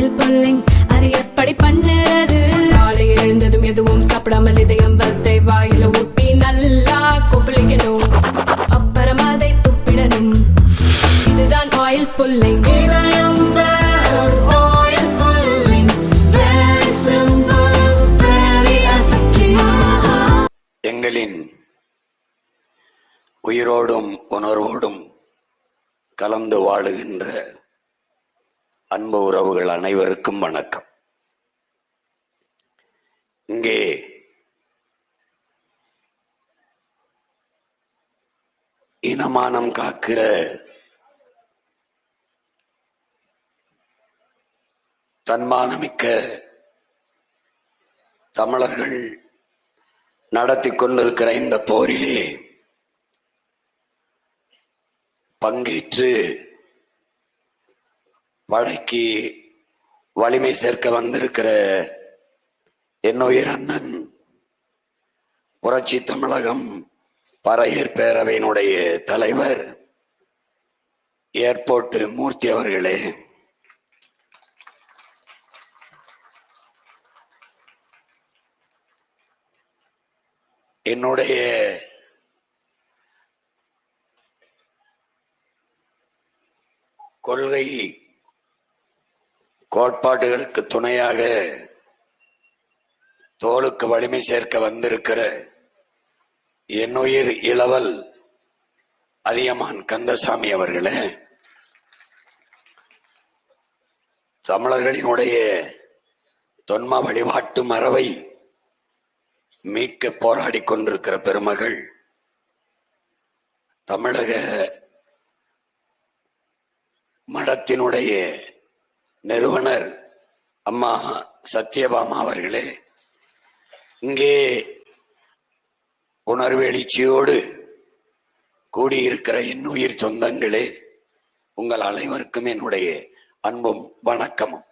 Oil pulling, அது எப்படி பண்ணுறது? காலையில் எழுந்ததும் எதுவும் சாப்பிடாமல் இதயம் வளத்தை வாயில ஊத்தி நல்லா கொப்பளிக்கணும், அப்புறம் அதை துப்பிடணும். இதுதான் ஆயில் புல்லிங். எங்களின் உயிரோடும் உணர்வோடும் கலந்து வாழுகின்ற அன்பு உறவுகள் அனைவருக்கும் வணக்கம். இங்கே இனமானம் காக்கிற தன்மானமிக்க தமிழர்கள் நடத்தி கொண்டிருக்கிற இந்த போரிலே பங்கேற்று வடக்கி வலிமை சேர்க்க வந்திருக்கிற என்னுயிர் அண்ணன் புரட்சி தமிழகம் பறையர் பேரவையினுடைய தலைவர் ஏர்போர்ட் மூர்த்தி அவர்களே, என்னுடைய கொள்கை கோட்பாடுகளுக்கு துணையாக தோளுக்கு வலிமை சேர்க்க வந்திருக்கிற என்னுயிர் இளவல் அதியமான் கந்தசாமி அவர்களே, தமிழர்களினுடைய தொன்ம வழிபாட்டு மரபை மீட்க போராடி கொண்டிருக்கிற பெருமகள் தமிழக மடத்தினுடைய நிறுவனர் அம்மா சத்யபாமா அவர்களே, இங்கே உணர்வு எழுச்சியோடு கூடியிருக்கிற என்னுயிர் சொந்தங்களே, உங்கள் அனைவருக்கும் என்னுடைய அன்பும் வணக்கமும்.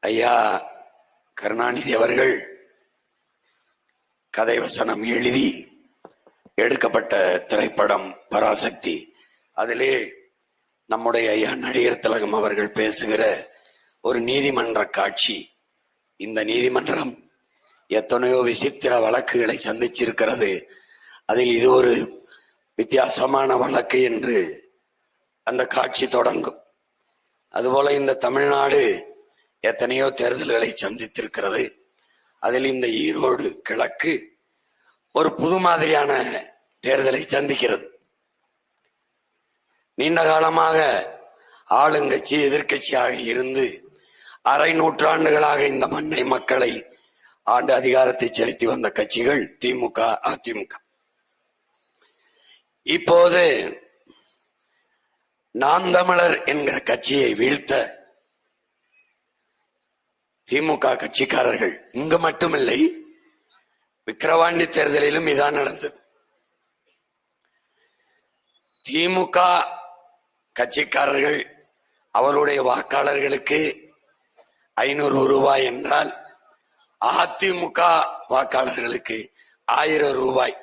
ஐயா கருணாநிதி அவர்கள் கதை வசனம் எழுதி எடுக்கப்பட்ட திரைப்படம் பராசக்தி. அதிலே நம்முடைய ஐயா நடிகர் திலகம் அவர்கள் பேசுகிற ஒரு நீதிமன்ற காட்சி. இந்த நீதிமன்றம் எத்தனையோ விசித்திர வழக்குகளை சந்திச்சிருக்கிறது, அதில் இது ஒரு வித்தியாசமான வழக்கு என்று அந்த காட்சி தொடங்கும். அதுபோல இந்த தமிழ்நாடு எத்தனையோ தேர்தல்களை சந்தித்திருக்கிறது, அதில் இந்த ஈரோடு கிழக்கு ஒரு புது மாதிரியான தேர்தலை சந்திக்கிறது. நீண்ட காலமாக ஆளுங்கட்சி எதிர்கட்சியாக இருந்து அரை நூற்றாண்டுகளாக இந்த மண்ணை மக்களை ஆண்டு அதிகாரத்தை செலுத்தி வந்த கட்சிகள் திமுக, அதிமுக. இப்போது நாம் தமிழர் என்கிற கட்சியை வீழ்த்த திமுக கட்சிக்காரர்கள், இங்கு மட்டுமில்லை விக்கிரவாண்டி தேர்தலிலும் இதான் நடந்தது. திமுக கட்சிக்காரர்கள் அவருடைய வாக்காளர்களுக்கு 500 ரூபாய் என்றால் அதிமுக வாக்காளர்களுக்கு 1000 ரூபாய்.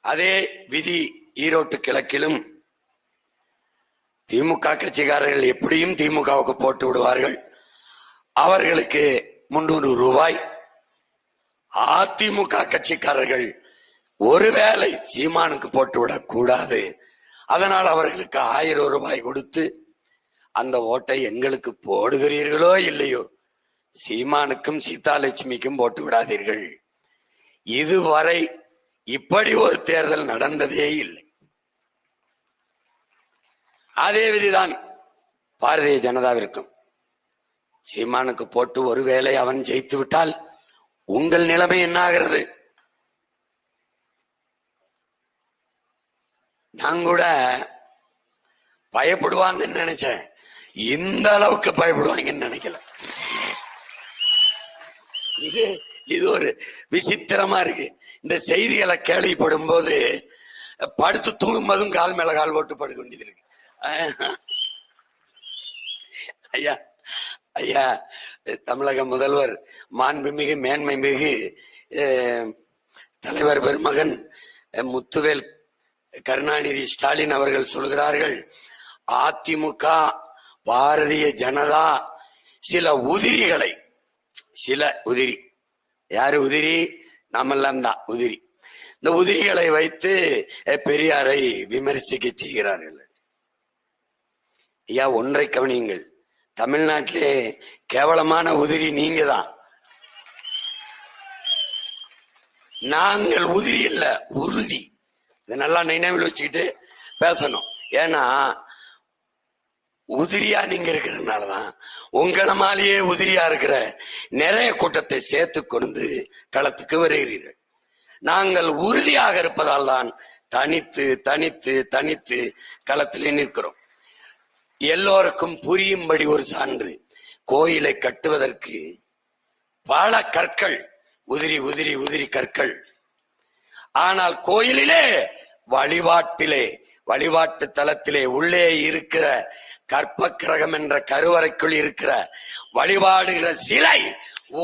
அதே விதி ஈரோட்டு கிழக்கிலும் திமுக கட்சிக்காரர்கள் எப்படியும் திமுகவுக்கு போட்டு விடுவார்கள், அவர்களுக்கு 300 ரூபாய். அதிமுக கட்சிக்காரர்கள் ஒருவேளை சீமானுக்கு போட்டுவிடக் கூடாது, அதனால் அவர்களுக்கு 1000 ரூபாய் கொடுத்து அந்த ஓட்டை எங்களுக்கு போடுகிறீர்களோ இல்லையோ, சீமானுக்கும் சீதாலட்சுமிக்கும் போட்டு விடாதீர்கள். இதுவரை இப்படி ஒரு தேர்தல் நடந்ததே இல்லை. அதே விதிதான் பாரதிய ஜனதாவிற்கும். சீமானுக்கு போட்டு ஒருவேளை அவன் ஜெயித்து விட்டால் உங்கள் நிலைமை என்ன ஆகிறது? நான் கூட பயப்படுவாங்கன்னு நினைச்சேன், இந்த அளவுக்கு பயப்படுவாங்கன்னு நினைக்கல. இது ஒரு விசித்திரமா இருக்கு. இந்த செய்திகளை கேள்விப்படும் போது படுத்து தூங்கும்போதும் கால் மேல கால் போட்டு படுக்க வேண்டியது இருக்கு. ஐயா ஐயா தமிழக முதல்வர் மாண்புமிகு மேன்மை மிகு தலைவர் பெருமகன் முத்துவேல் கருணாநிதி ஸ்டாலின் அவர்கள் சொல்கிறார்கள், அதிமுக பாரதிய ஜனதா சில உதிரிகளை, சில உதிரி, யாரு உதிரி? நாமெல்லாம் தான் உதிரி. இந்த உதிரிகளை வைத்து பெரியாரை விமர்சிக்க செய்கிறார்கள். ஐயா, ஒன்றை கவனியுங்கள், தமிழ்நாட்டிலே கேவலமான உதிரி நீங்க தான். நாங்கள் உதிரி இல்ல, உறுதி. இதை நல்லா நினைவில் வச்சுக்கிட்டு பேசணும். ஏன்னா உதிரியா நீங்க இருக்கிறதுனாலதான் உங்களை மாலையே உதிரியா இருக்கிற நிறைய கூட்டத்தை சேர்த்து கொண்டு களத்துக்கு வருகிறீர்கள். நாங்கள் உறுதியாக இருப்பதால் தான் தனித்து தனித்து தனித்து களத்திலே நிற்கிறோம். எல்லோருக்கும் புரியும்படி ஒரு சான்று, கோயிலை கட்டுவதற்கு பல கற்கள், உதிரி உதிரி உதிரி கற்கள். ஆனால் கோயிலிலே, வழிபாட்டு தலத்திலே உள்ளே இருக்கிற கற்பக்கிரகம் என்ற கருவறைக்குள் இருக்கிற வழிபாடுகிற சிலை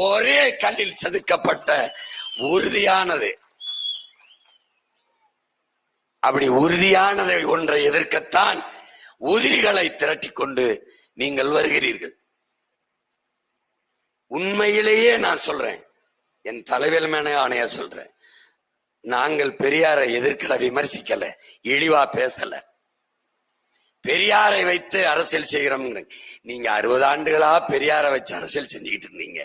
ஒரே கல்லில் செதுக்கப்பட்ட உறுதியானது. அப்படி உறுதியானதை ஒன்றை எதிர்க்கத்தான் உதிரிகளை திரட்டிக் கொண்டு நீங்கள் வருகிறீர்கள். உண்மையிலேயே நான் சொல்றேன், என் தலைவர் மேன ஆணையா சொல்றேன், நாங்கள் பெரியாரை எதிர்க்கல, விமர்சிக்கல, இழிவா பேசல. பெரியாரை வைத்து அரசியல் செய்கிறோம். நீங்க 60 ஆண்டுகளா பெரியாரை வச்சு அரசியல் செஞ்சுக்கிட்டு இருந்தீங்க.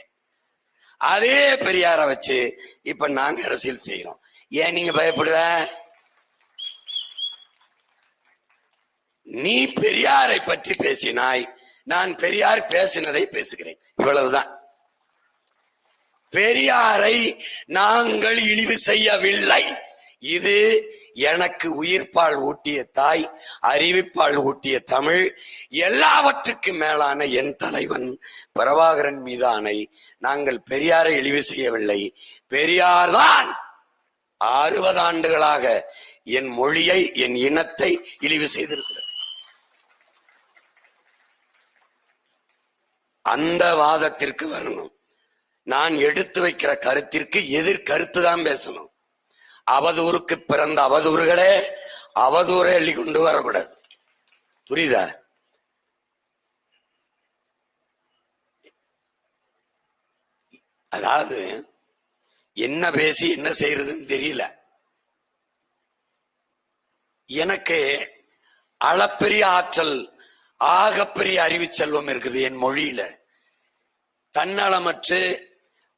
அதே பெரியாரை வச்சு இப்ப நாங்க அரசியல் செய்யறோம். ஏன் நீங்க பயப்படுற? நீ பெரியாரை பற்றி பேசினாய், நான் பெரியார் பேசினதை பேசுகிறேன், இவ்வளவுதான். பெரியாரை நாங்கள் இழிவு செய்யவில்லை. இது எனக்கு உயிர்ப்பால் ஊட்டிய தாய், அறிவிப்பால் ஊட்டிய தமிழ், எல்லாவற்றுக்கும் மேலான என் தலைவன் பிரபாகரன் மீது ஆணை, நாங்கள் பெரியாரை இழிவு செய்யவில்லை. பெரியார்தான் 60 ஆண்டுகளாக என் மொழியை, என் இனத்தை இழிவு செய்திருக்கிறது. அந்த வாதத்திற்கு வரணும். நான் எடுத்து வைக்கிற கருத்திற்கு எதிர்கருத்து தான் பேசணும். அவதூறுக்கு பிறந்த அவதூறுகளே அவதூறை அள்ளி கொண்டு வரக்கூடாது. புரியுதா? அதாவது என்ன பேசி என்ன செய்யறதுன்னு தெரியல. எனக்கு அளப்பெரிய ஆற்றல், ஆகப்பெரிய அறிவு செல்வம் இருக்குது என் மொழியில. தன்னலமற்று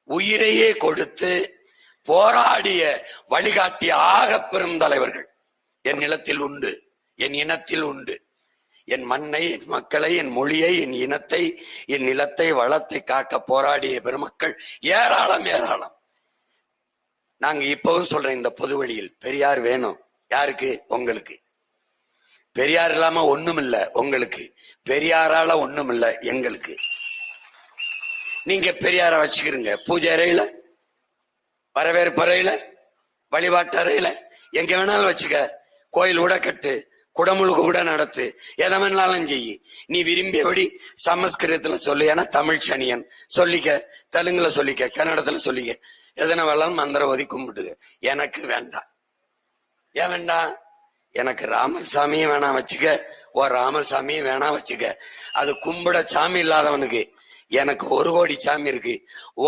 உயிரையே கொடுத்து போராடிய வழிகாட்டிய ஆக பெரும் தலைவர்கள் என் நிலத்தில் உண்டு, என் இனத்தில் உண்டு. என் மண்ணை, என் மக்களை, என் மொழியை, என் இனத்தை, என் நிலத்தை, வளத்தை காக்க போராடிய பெருமக்கள் ஏராளம் ஏராளம். நாங்க இப்பவும் சொல்றேன், இந்த பொது வழியில் பெரியார் வேணும். யாருக்கு? உங்களுக்கு. பெரியார் இல்லாம ஒண்ணும் இல்ல உங்களுக்கு, பெரியாரால ஒண்ணும் இல்ல எங்களுக்கு. நீங்க பெரியார வச்சுக்கிறீங்க பூஜை அறையில, வரவேற்பு அறையில, வழிபாட்டு அறையில, எங்க வேணாலும் வச்சுக்க. கோயில் கூட கட்டு, குடமுழுக்கு கூட நடத்து, எதை வேணாலும் செய்யி. நீ விரும்பியபடி சமஸ்கிருதத்துல சொல்லு, ஏன்னா தமிழ் சனியன் சொல்லிக்க, தெலுங்குல சொல்லிக்க, கன்னடத்துல சொல்லிக்க, எதனா வேணாலும் மந்திரம் ஓதி கும்பிட்டுக்க. எனக்கு வேண்டாம். ஏன் வேண்டாம்? எனக்கு ராமர் சாமியும் வேணாம் வச்சுக்க, ராமசாமியும் வேணாம் வச்சுக்க. அது கும்பிட சாமி இல்லாதவனுக்கு. எனக்கு 1 கோடி சாமி இருக்கு.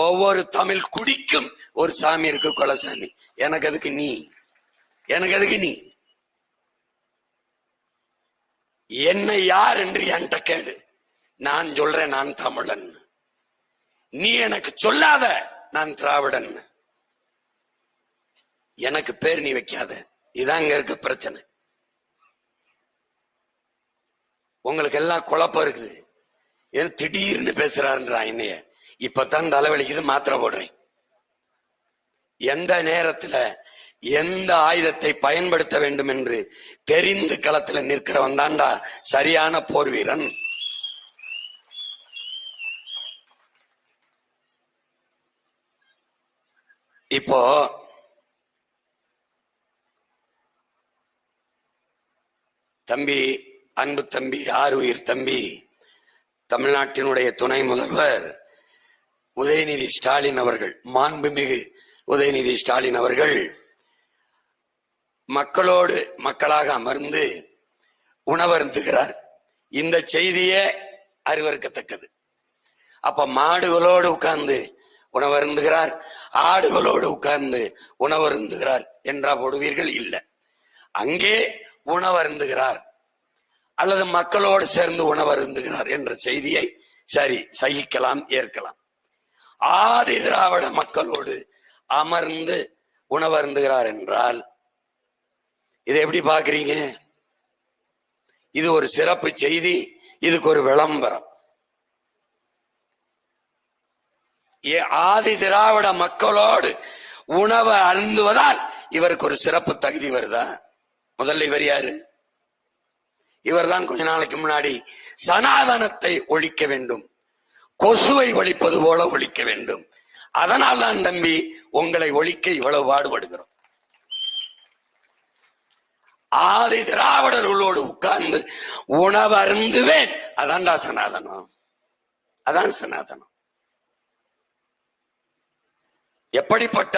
ஒவ்வொரு தமிழ் குடிக்கும் ஒரு சாமி இருக்கு, குலசாமி. எனக்கு அதுக்கு நீ, எனக்கு அதுக்கு நீ. என்ன யார் என்று என்கிட்ட கேடு. நான் சொல்றேன், நான் தமிழன். நீ எனக்கு சொல்லாத நான் திராவிடன். எனக்கு பேர் நீ வைக்காத. இதான் இங்க இருக்க பிரச்சனை. உங்களுக்கு எல்லாம் குழப்பம் இருக்குது. ஏன் திடீர்னு பேசுறாருன்றா என்னைய? இப்பதான் தலைவலிக்குது, மாத்திரை போடுறேன். எந்த நேரத்துல எந்த ஆயுதத்தை பயன்படுத்த வேண்டும் என்று தெரிந்து களத்துல நிற்கிறவன் தான்டா சரியான போர் வீரன். இப்போ தம்பி, அன்பு தம்பி, ஆருயிர் தம்பி, தமிழ்நாட்டினுடைய துணை முதல்வர் உதயநிதி ஸ்டாலின் அவர்கள், மாண்புமிகு உதயநிதி ஸ்டாலின் அவர்கள் மக்களோடு மக்களாக அமர்ந்து உணவருந்துகிறார். இந்த செய்தியே அறிவறுக்கத்தக்கது. அப்ப மாடுகளோடு உட்கார்ந்து உணவருந்துகிறார், ஆடுகளோடு உட்கார்ந்து உணவருந்துகிறார் என்றா போடுவீர்கள்? இல்லை, அங்கே உணவருந்துகிறார் அல்லது மக்களோடு சேர்ந்து உணவருந்துகிறார் என்ற செய்தியை சரி சகிக்கலாம், ஏற்கலாம். ஆதி திராவிட மக்களோடு அமர்ந்து உணவருந்துகிறார் என்றால் இதை எப்படி பாக்குறீங்க? இது ஒரு சிறப்பு செய்தி, இதுக்கு ஒரு விளம்பரம். ஆதி திராவிட மக்களோடு உணவை அருந்துவதால் இவருக்கு ஒரு சிறப்பு தகுதி வருதா? முதல்ல இவர் யாரு? இவர்தான் கொஞ்ச நாளைக்கு முன்னாடி சனாதனத்தை ஒழிக்க வேண்டும், கொசுவை ஒழிப்பது போல ஒழிக்க வேண்டும், அதனால் தான் தம்பி உங்களை ஒழிக்க இவ்வளவு பாடுபடுகிறோம். ஆதி திராவிடர்களோடு உட்கார்ந்து உணவருந்துவேன், அதான்டா சனாதனம். அதான் சனாதனம். எப்படிப்பட்ட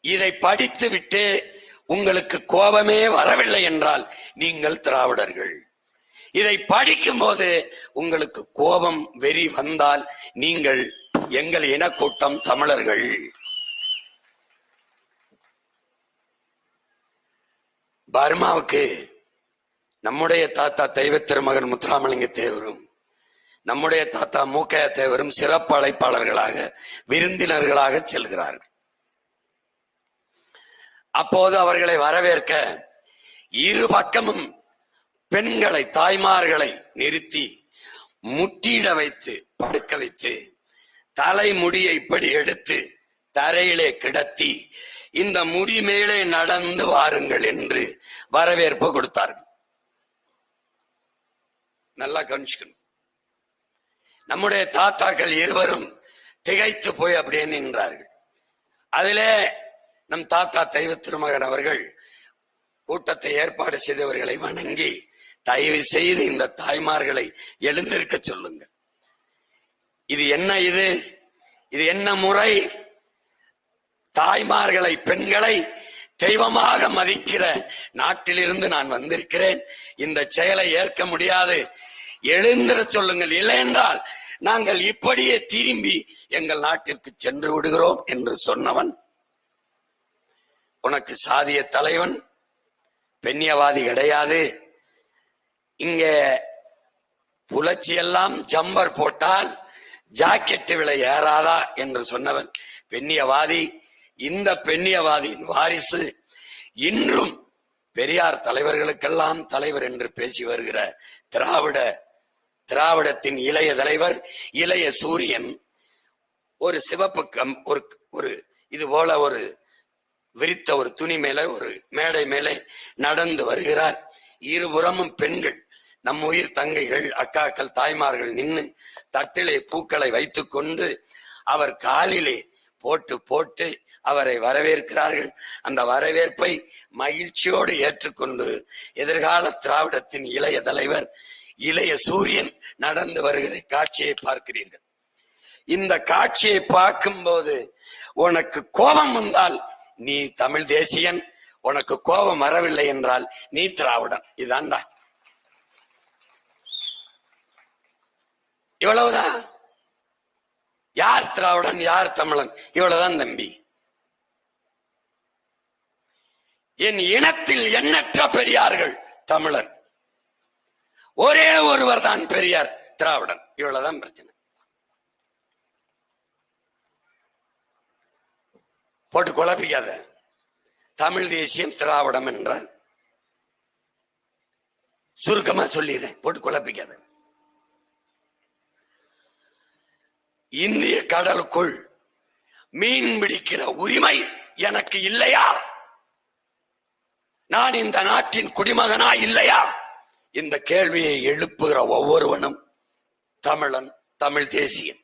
இதை படித்து விட்டு உங்களுக்கு கோபமே வரவில்லை என்றால் நீங்கள் திராவிடர்கள். இதை படிக்கும் போது உங்களுக்கு கோபம் வெறி வந்தால் நீங்கள் எங்கள் இனக்கூட்டம் தமிழர்கள். பர்மாவுக்கு நம்முடைய தாத்தா தெய்வ திருமகன் முத்துராமலிங்க தேவரும் நம்முடைய தாத்தா மூக்கைய தேவரும் சிறப்பு அழைப்பாளர்களாக விருந்தினர்களாக செல்கிறார்கள். அப்போது அவர்களை வரவேற்க இரு பக்கமும் பெண்களை, தாய்மார்களை நிறுத்தி முட்டியிட வைத்து படுக்க வைத்து தலைமுடியை இப்படி எடுத்து தரையிலே கிடத்தி இந்த முடி மேலே நடந்து வாருங்கள் என்று வரவேற்பு கொடுத்தார்கள். நல்லா கவனிச்சுக்கணும். நம்முடைய தாத்தாக்கள் இருவரும் திகைத்து போய் அப்படியே நின்றார்கள். அதிலே நம் தாத்தா தெய்வ திருமகன் அவர்கள் கூட்டத்தை ஏற்பாடு செய்தவர்களை வணங்கி, தயவு செய்து இந்த தாய்மார்களை எழுந்திருக்க சொல்லுங்கள். இது என்ன? இது என்ன முறை? தாய்மார்களை, பெண்களை தெய்வமாக மதிக்கிற நாட்டிலிருந்து நான் வந்திருக்கிறேன். இந்த செயலை ஏற்க முடியாது, எழுந்திர சொல்லுங்கள், இல்லை என்றால் நாங்கள் இப்படியே திரும்பி எங்கள் நாட்டிற்கு சென்று விடுகிறோம் என்று சொன்னவன் உனக்கு சாதிய தலைவன், பெண்ணியவாதி கிடையாது. இங்க புலச்சி எல்லாம் ஜம்பர் போட்டால் ஜாக்கெட் விலை ஏறாதா என்று சொன்னவன் பெண்ணியவாதி. இந்த பெண்ணியவாதியின் வாரிசு இன்றும் பெரியார் தலைவர்களுக்கெல்லாம் தலைவர் என்று பேசி வருகிற திராவிடத்தின் இளைய தலைவர், இளைய சூரியன். ஒரு சிவப்பு ஒரு இது போல ஒரு விரித்த ஒரு துணி மேல ஒரு மேடை மேலே நடந்து வருகிறார். இருபுறமும் பெண்கள், நம் உயிர் தங்கைகள், அக்காக்கள், தாய்மார்கள் நின்று தட்டிலே பூக்களை வைத்துக் கொண்டு அவர் காலிலே போட்டு போட்டு அவரை வரவேற்கிறார்கள். அந்த வரவேற்பை மகிழ்ச்சியோடு ஏற்றுக்கொண்டு எதிர்கால திராவிடத்தின் இளைய தலைவர், இளைய சூரியன் நடந்து வருகிற காட்சியை பார்க்கிறீர்கள். இந்த காட்சியை பார்க்கும் போது உனக்கு கோபம் வந்தால் நீ தமிழ் தேசியன், உனக்கு கோபம் வரவில்லை என்றால் நீ திராவிடன். இதாண்டா, இவ்வளவுதான். யார் திராவிடன், யார் தமிழன், இவ்வளவுதான் தம்பி. என் இனத்தில் எண்ணற்ற பெரியார்கள் தமிழன், ஒரே ஒருவர் தான் பெரியார் திராவிடன். இவ்வளவுதான் பிரச்சனை. போட்டு குழப்பிக்காத. தமிழ் தேசியம் திராவிடம் என்றால் சுருக்கமா சொல்லிடுறேன், போட்டு குழப்பிக்காத. இந்திய கடலுக்குள் மீன் பிடிக்கிற உரிமை எனக்கு இல்லையா? நான் இந்த நாட்டின் குடிமகனா இல்லையா? இந்த கேள்வியை எழுப்புகிற ஒவ்வொருவனும் தமிழன், தமிழ் தேசியன்.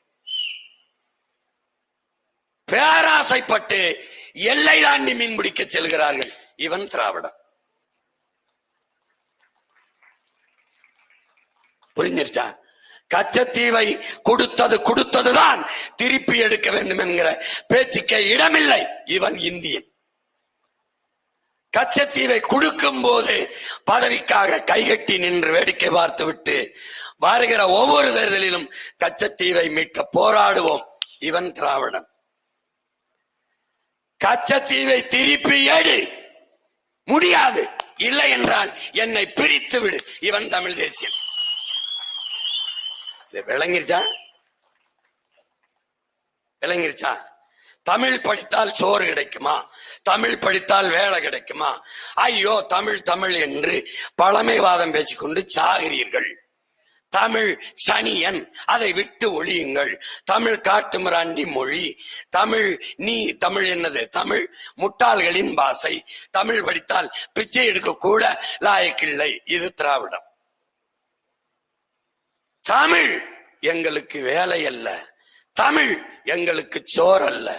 பேராசைப்பட்டு எல்லை தாண்டி மீன் பிடிக்க செல்கிறார்கள், இவன் திராவிடன். புரிஞ்சிருச்சா? கச்சத்தீவை கொடுத்ததுதான் திருப்பி எடுக்க வேண்டும் என்கிற பேச்சுக்கே இடமில்லை. இவன் இந்தியன். கச்சத்தீவை கொடுக்கும் போது பதவிக்காக கைகட்டி நின்று வேடிக்கை பார்த்துவிட்டு வருகிற ஒவ்வொரு தேர்தலிலும் கச்சத்தீவை மீட்க போராடுவோம். இவன் திராவிடன். கச்சத்தீவை திருப்பி எடு, முடியாது, இல்லை என்றால் என்னை பிரித்து விடு. இவன் தமிழ் தேசியன். விளங்கிருச்சா? விளங்கிருச்சா? தமிழ் படித்தால் சோறு கிடைக்குமா? தமிழ் படித்தால் வேலை கிடைக்குமா? ஐயோ தமிழ் தமிழ் என்று பழமைவாதம் பேசிக்கொண்டு சாகிறீர்கள். தமிழ் சனியன், அதை விட்டு ஒழியுங்கள். தமிழ் காட்டுமிராண்டி மொழி. தமிழ் நீ தமிழ் என்னது? தமிழ் முட்டாள்களின் பாசை. தமிழ் படித்தால் பிச்சை எடுக்க கூட லாயக்கில்லை. இது திராவிடம். தமிழ் எங்களுக்கு வேலை அல்ல, தமிழ் எங்களுக்கு சோறல்ல,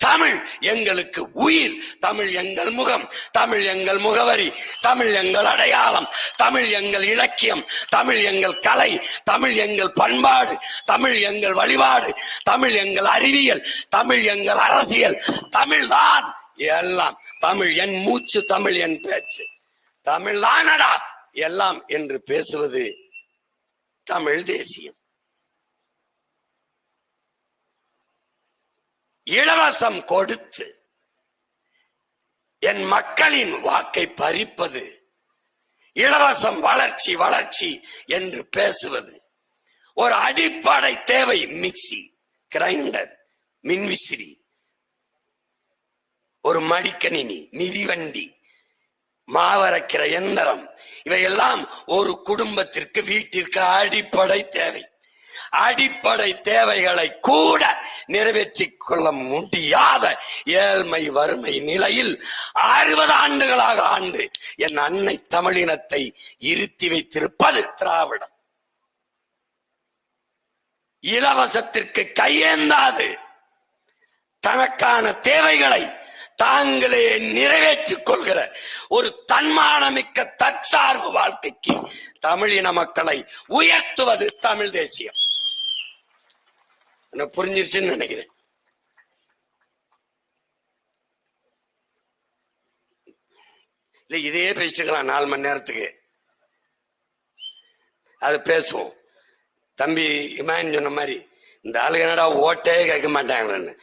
தமிழ் எங்களுக்கு உயிர். தமிழ் எங்கள் முகம், தமிழ் எங்கள் முகவரி, தமிழ் எங்கள் அடையாளம், தமிழ் எங்கள் இலக்கியம், தமிழ் எங்கள் கலை, தமிழ் எங்கள் பண்பாடு, தமிழ் எங்கள் வழிபாடு, தமிழ் எங்கள் அறிவியல், தமிழ் எங்கள் அரசியல். தமிழ் தான் எல்லாம். தமிழ் என் மூச்சு, தமிழ் என் பேச்சு, தமிழ் தானடா எல்லாம் என்று பேசுவது தமிழ் தேசியம். இலவசம் கொடுத்து என் மக்களின் வாக்கை பறிப்பது, இலவசம் வளர்ச்சி வளர்ச்சி என்று பேசுவது. ஒரு அடிப்படை தேவை மிக்சி, கிரைண்டர், மின்விசிறி, ஒரு மடிக்கணினி, மிதிவண்டி, மாவரைக்கிற எந்திரம், இவையெல்லாம் ஒரு குடும்பத்திற்கு வீட்டிற்கு அடிப்படை தேவை. அடிப்படை தேவைகளை கூட நிறைவேற்றிக் கொள்ள முடியாத ஏழ்மை வறுமை நிலையில் 60 ஆண்டுகளாக ஆண்டு என் அன்னை தமிழினத்தை இருத்தி வைத்திருப்பது திராவிடம். இலவசத்திற்கு கையேந்தாது தனக்கான தேவைகளை தாங்களே நிறைவேற்றிக் கொள்கிற ஒரு தன்மானமிக்க தற்சார்பு வாழ்க்கைக்கு தமிழின மக்களை உயர்த்துவது தமிழ் தேசியம். புரிஞ்சிருச்சுன்னு நினைக்கிறேன். இல்ல இதே பேசிக்கலாம் 4 மணி நேரத்துக்கு. அது பேசுவோம். தம்பி இமான் சொன்ன மாதிரி இந்த ஆளுங்க என்னடா ஓட்டே கேட்க மாட்டாங்கன்னு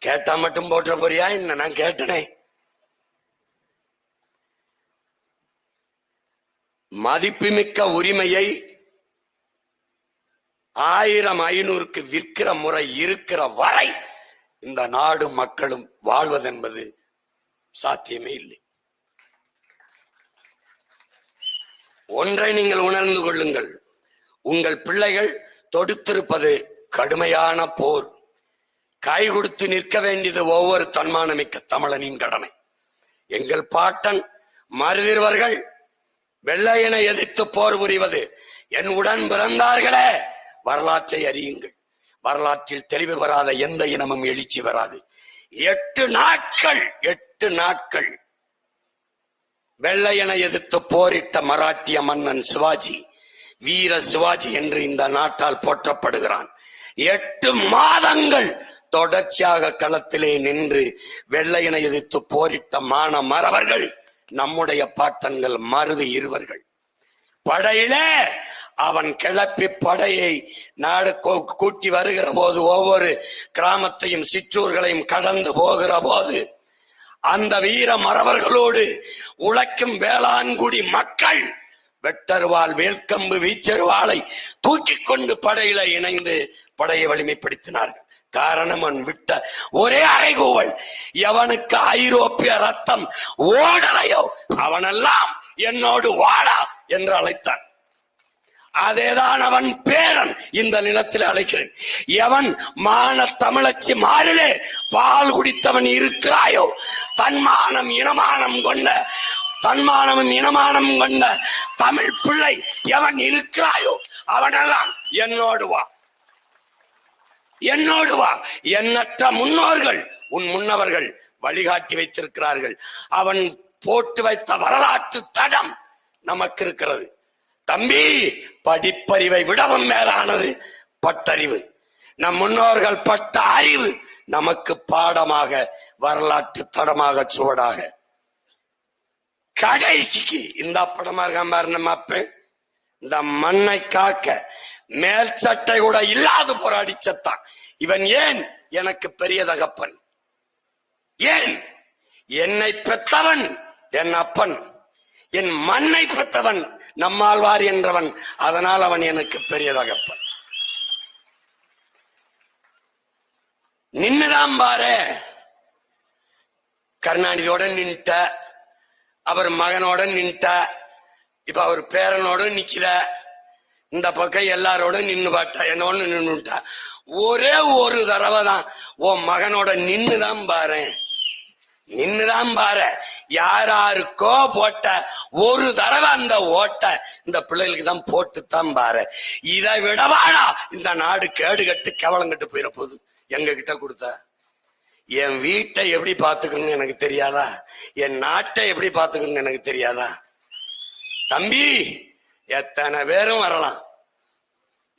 கேட்டா மட்டும் போட்டுற போறியா? என்ன நான் கேட்டனே. மதிப்புமிக்க உரிமையை 1000 500க்கு விற்கிற முறை இருக்கிற வரை இந்த நாடு மக்களும் வாழ்வதென்பது சாத்தியமே இல்லை. ஒன்றை நீங்கள் உணர்ந்து கொள்ளுங்கள், உங்கள் பிள்ளைகள் தொடுத்திருப்பது கடுமையான போர். கை கொடுத்து நிற்க வேண்டியது ஒவ்வொரு தன்மானமிக்க தமிழனின் கடமை. எங்கள் பாட்டன் மருதிருவர்கள் வெள்ளையனை எதிர்த்து போர் புரிவது. என் உடன் பிறந்தார்களே, வரலாற்றை அறியுங்கள். வரலாற்றில் தெளிவு வராத எந்த இனமும் எழுச்சி வராது. 8 நாட்கள் வெள்ளையனை எதிர்த்து போரிட்ட மராட்டிய மன்னன் சிவாஜி, வீர சிவாஜி என்று இந்த நாட்டால் போற்றப்படுகிறான். 8 மாதங்கள் தொடர்ச்சியாக களத்திலே நின்று வெள்ளையனை எதிர்த்து போரிட்ட மான மறவர்கள் நம்முடைய பாட்டன்கள் மருது இருவர்கள். படையிலே அவன் கிளப்பி படையை நாடு கூட்டி வருகிற போது, ஒவ்வொரு கிராமத்தையும் சிற்றூர்களையும் கடந்து போகிற போது, அந்த வீர மறவர்களோடு உழைக்கும் வேளாண்குடி மக்கள் வெட்டருவாள் வேல்கம்பு வீச்சருவாளை தூக்கி கொண்டு படையில இணைந்து படையை வலிமைப்படுத்தினார்கள். காரணம், அவன் விட்ட ஒரே அறைகூவல், எவனுக்கு ஐரோப்பிய ரத்தம் ஓடலையோ அவனெல்லாம் என்னோடு வாடா என்று அழைத்தான். அதேதான் அவன் பேரன் இந்த நிலத்தில் அழைக்கிறேன். எவன் மான தமிழச்சி மாறிலே பால் குடித்தவன் இருக்கிறாயோ, தன்மானம் இனமானம் கொண்ட தமிழ் பிள்ளை எவன் இருக்கிறாயோ அவனெல்லாம் என்னோடு வா, என்னோடு வா. எண்ணற்ற முன்னோர்கள், உன் முன்னவர்கள் வழிகாட்டி வைத்திருக்கிறார்கள். அவன் போட்டு வைத்த வரலாற்று தடம் நமக்கு இருக்கிறது. தம்பி, படிப்பறிவை விடவும் மேலானது பட்டறிவு. நம் முன்னோர்கள் பட்ட அறிவு நமக்கு பாடமாக, வரலாற்று தடமாக, சுவடாக. கடைசிக்கு இந்த படமா இருக்கான் பாரு நம்ம அப்ப, இந்த மண்ணை காக்க மேல் சட்டை கூட இல்லாத போராடி செத்தான். இவன் ஏன் எனக்கு பெரிய தகப்பன்? ஏன்? என்னை பெற்றவன் என் அப்பன், என் மண்ணை பெற்றவன் நம்மாழ்வார் என்றவன், அதனால் அவன் எனக்கு பெரிய தகப்பன். நின்னுதான் பாரு, கருணாநிதியோட நின்ட்ட, அவர் மகனோட நின்ட்ட, இப்ப அவர் பேரனோட நிக்கிற, இந்த பக்கம் எல்லாரோட நின்னு பாட்டா, என்னோட நின்னுட்டா. ஒரே ஒரு தடவை தான் உன் மகனோட நின்னுதான் பாரு, நின்னுதான் பாரு. யாராருக்கோ போட்ட ஒரு தடவை அந்த ஓட்ட இந்த பிள்ளைகளுக்கு தான் போட்டுத்தான் பாரு. இதை விடவாடா இந்த நாடு கேடு கட்டு கவலம் கட்டு போயிட போகுது. எங்க கிட்ட கொடுத்த என் வீட்டை எப்படி பாத்துக்கணும்னு எனக்கு தெரியாதா? என் நாட்டை எப்படி பாத்துக்கணும்னு எனக்கு தெரியாதா? தம்பி, எத்தனை பேரும் வரலாம்.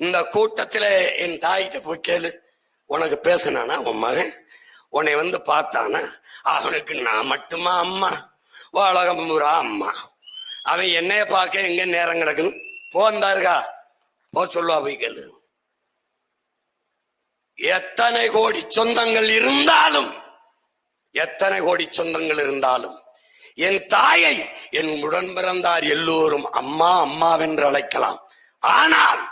இந்த கூட்டத்துல என் தாய்கிட்ட போய் கேளு, உனக்கு பேசினானா உன் மகன்? உன்னை வந்து பார்த்தானா? அவனுக்கு நான் மட்டுமா அம்மா? உலகம் பூரா அம்மா. அவன் என்னைய பார்க்க எங்க நேரம் கிடக்கணும்? போந்தா இருக்கா, போ சொல்லுவா, போய் கேளு. எத்தனை கோடி சொந்தங்கள் இருந்தாலும், எத்தனை கோடி சொந்தங்கள் இருந்தாலும் என் தாயை என் உடன் பிறந்தார் எல்லோரும் அம்மா அம்மாவென்று அழைக்கலாம். ஆனால்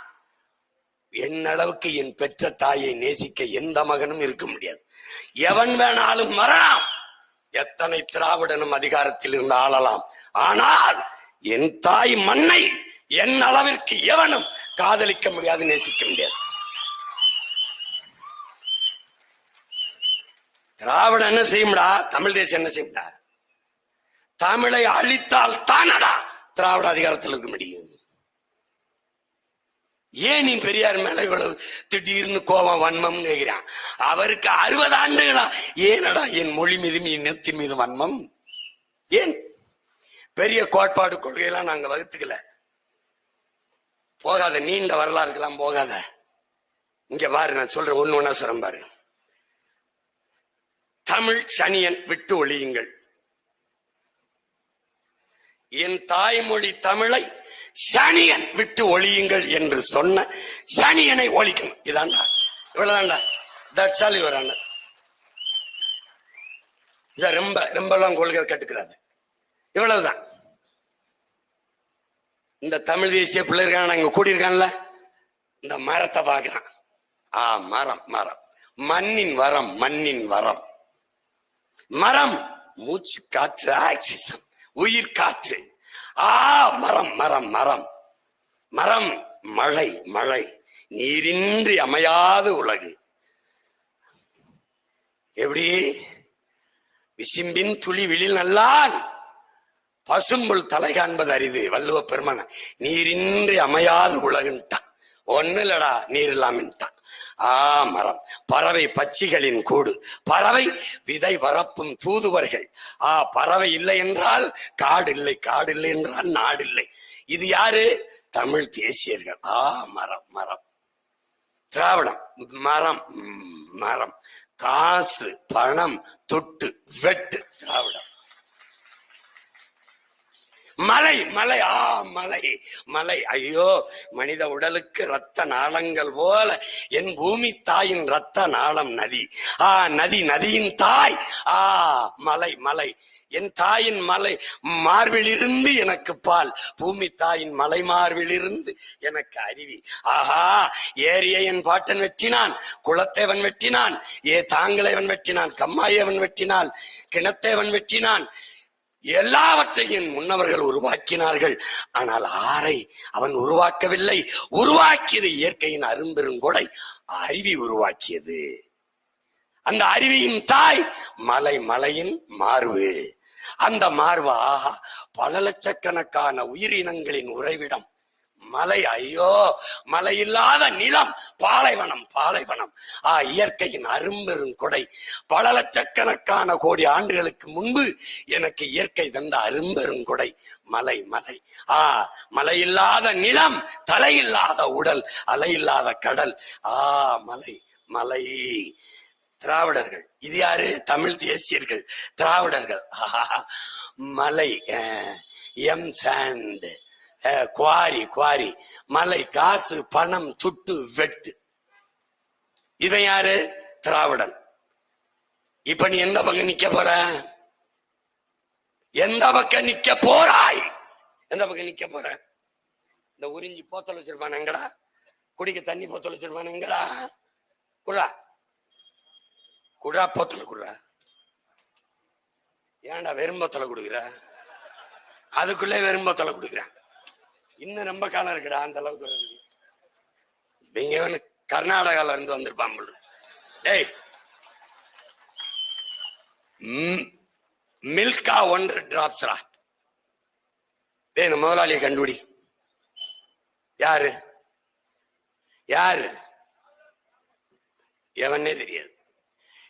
என் அளவுக்கு என் பெற்ற தாயை நேசிக்க எந்த மகனும் இருக்க முடியாது. எவன் வேணாலும் வரலாம், எத்தனை திராவிடனும் அதிகாரத்தில் இருந்து ஆளலாம். ஆனால் என் தாய் மண்ணை என் அளவிற்கு எவனும் காதலிக்க முடியாது, நேசிக்க முடியாது. திராவிடம் என்ன செய்யும்டா? தமிழ் தேசம் என்ன செய்யும்டா? தமிழை அழித்தால் தானடா திராவிட அதிகாரத்தில் இருக்க முடியும். ஏன் நீ பெரியார் மேல இவ்வளவு திடீர்னு கோபம் வன்மம் கேட்கிறான்? அவருக்கு 60 ஆண்டுகளா ஏனடா என் மொழி மீதும் இனத்தின் மீது வன்மம்? ஏன்? பெரிய கோட்பாடு கொள்கையெல்லாம் நாங்க வகுத்துக்கல. போகாத, நீண்ட வரலாறுக்கெல்லாம் போகாத. இங்க பாரு, நான் சொல்றேன், ஒண்ணு ஒண்ணா சொல்றேன் பாரு. தமிழ் சனியன் விட்டு ஒழியுங்கள். என் தாய்மொழி தமிழை சனியன் விட்டு ஒழியுங்கள் என்று சொன்ன சனியனை ஒழிக்கணும். இதாண்டா, இவ்வளவுதாண்டா. That's all your honour. இத ரொம்ப ரொம்பலாம் கொள்கை கட்டுக்கிறாரு. இவ்வளவுதான். இந்த தமிழ் தேசிய பிள்ளைகள் இங்க கூடியிருக்கான்ல, இந்த மரத்தை பாக்குறான். மரம், மரம், மண்ணின் வரம், மண்ணின் வரம். மரம் மூச்சு காற்று, ஆக்சிஜன், உயிர் காற்று. மரம், மரம், மரம், மரம். மழை, மழை, நீரின்றி அமையாது உலகு. எப்படி? விசிம்பின் துளி விழில் நல்லான் பசும்புல் தலை காண்பது அரிது. வள்ளுவ பெருமன நீரின்றி அமையாது உலகுன்ட்டான். ஒண்ணு இல்லடா, நீர் இல்லாமட்டான். மரம். பறவை பட்சிகளின் கூடு. பறவை விதை பரப்பும் தூதுவர்கள். பறவை இல்லை என்றால் காடு இல்லை, காடு இல்லை என்றால் நாடு இல்லை. இது யாரு? தமிழ் தேசியர்கள். மரம், மரம். திராவிடம் மரம், மரம். காசு, பணம், தொட்டு வெட்டு. திராவிடம். மலை, மலை, மலை, மலை. ஐயோ, மனித உடலுக்கு ரத்த நாளங்கள் போல என் பூமி தாயின் ரத்த நாளம் நதி. நதி, நதியின் தாய். மலை, மலை. என் தாயின் மலை மார்பிலிருந்து எனக்கு பால், பூமி தாயின் மலை மார்பிலிருந்து எனக்கு அருவி. ஏரியை என் பாட்டன் வெட்டினான், குளத்தேவன் வெட்டினான், தாங்களைவன் வெட்டினான், கம்மாயவன் வெட்டினான், கிணத்தேவன் வெட்டினான். எல்லாவற்றையும் முன்னவர்கள் உருவாக்கினார்கள். ஆனால் ஆரை அவன் உருவாக்கவில்லை. உருவாக்கியது இயற்கையின் அரும்பெருங்கொடை அருவி உருவாக்கியது. அந்த அருவியின் தாய் மலை, மலையின் மார்பு. அந்த மார்பு பல லட்சக்கணக்கான உயிரினங்களின் உறைவிடம் மலை. ஐயோ, மலை இல்லாத நிலம் பாலைவனம், பாலைவனம். இயற்கையின் அரும்பெரும் கொடை. பல லட்சக்கணக்கான கோடி ஆண்டுகளுக்கு முன்பு எனக்கு இயற்கை தந்த அரும்பெரும் கொடை மலை, மலை. மலை இல்லாத நிலம், தலையில்லாத உடல், அலையில்லாத கடல். மலை, மலை. திராவிடர்கள். இது யாரு? தமிழ் தேசியர்கள், திராவிடர்கள். மலை, எம் சாண்ட், குவாரி, மலை, காசு, பணம், துட்டு, வெட்டு. இவன் யாரு? திராவிடன். இப்ப நீ எந்த பக்கம் நிக்க போற? எந்த பக்கம் நிக்க போறாய்? எந்த பக்கம் நிக்க போற? இந்த உறிஞ்சி போத்தல் வச்சிருப்பான் எங்கடா? குடிக்க தண்ணி போத்தல் வச்சிருப்பான் எங்கடா? குடா போத்தல குடுறா. ஏன்டா வெறும் போத்தலை கொடுக்குற? அதுக்குள்ளே வெறும் போத்தலை கொடுக்குறேன். இன்னும் ரொம்ப காலம் இருக்குடா அந்த அளவுக்கு. இங்க கர்நாடகால இருந்து வந்திருப்பான். ஏய், மில்கா 1 டிராப்ஸ்ரா. முதலாளியை கண்டுபிடி. யாரு எவனே தெரியாது.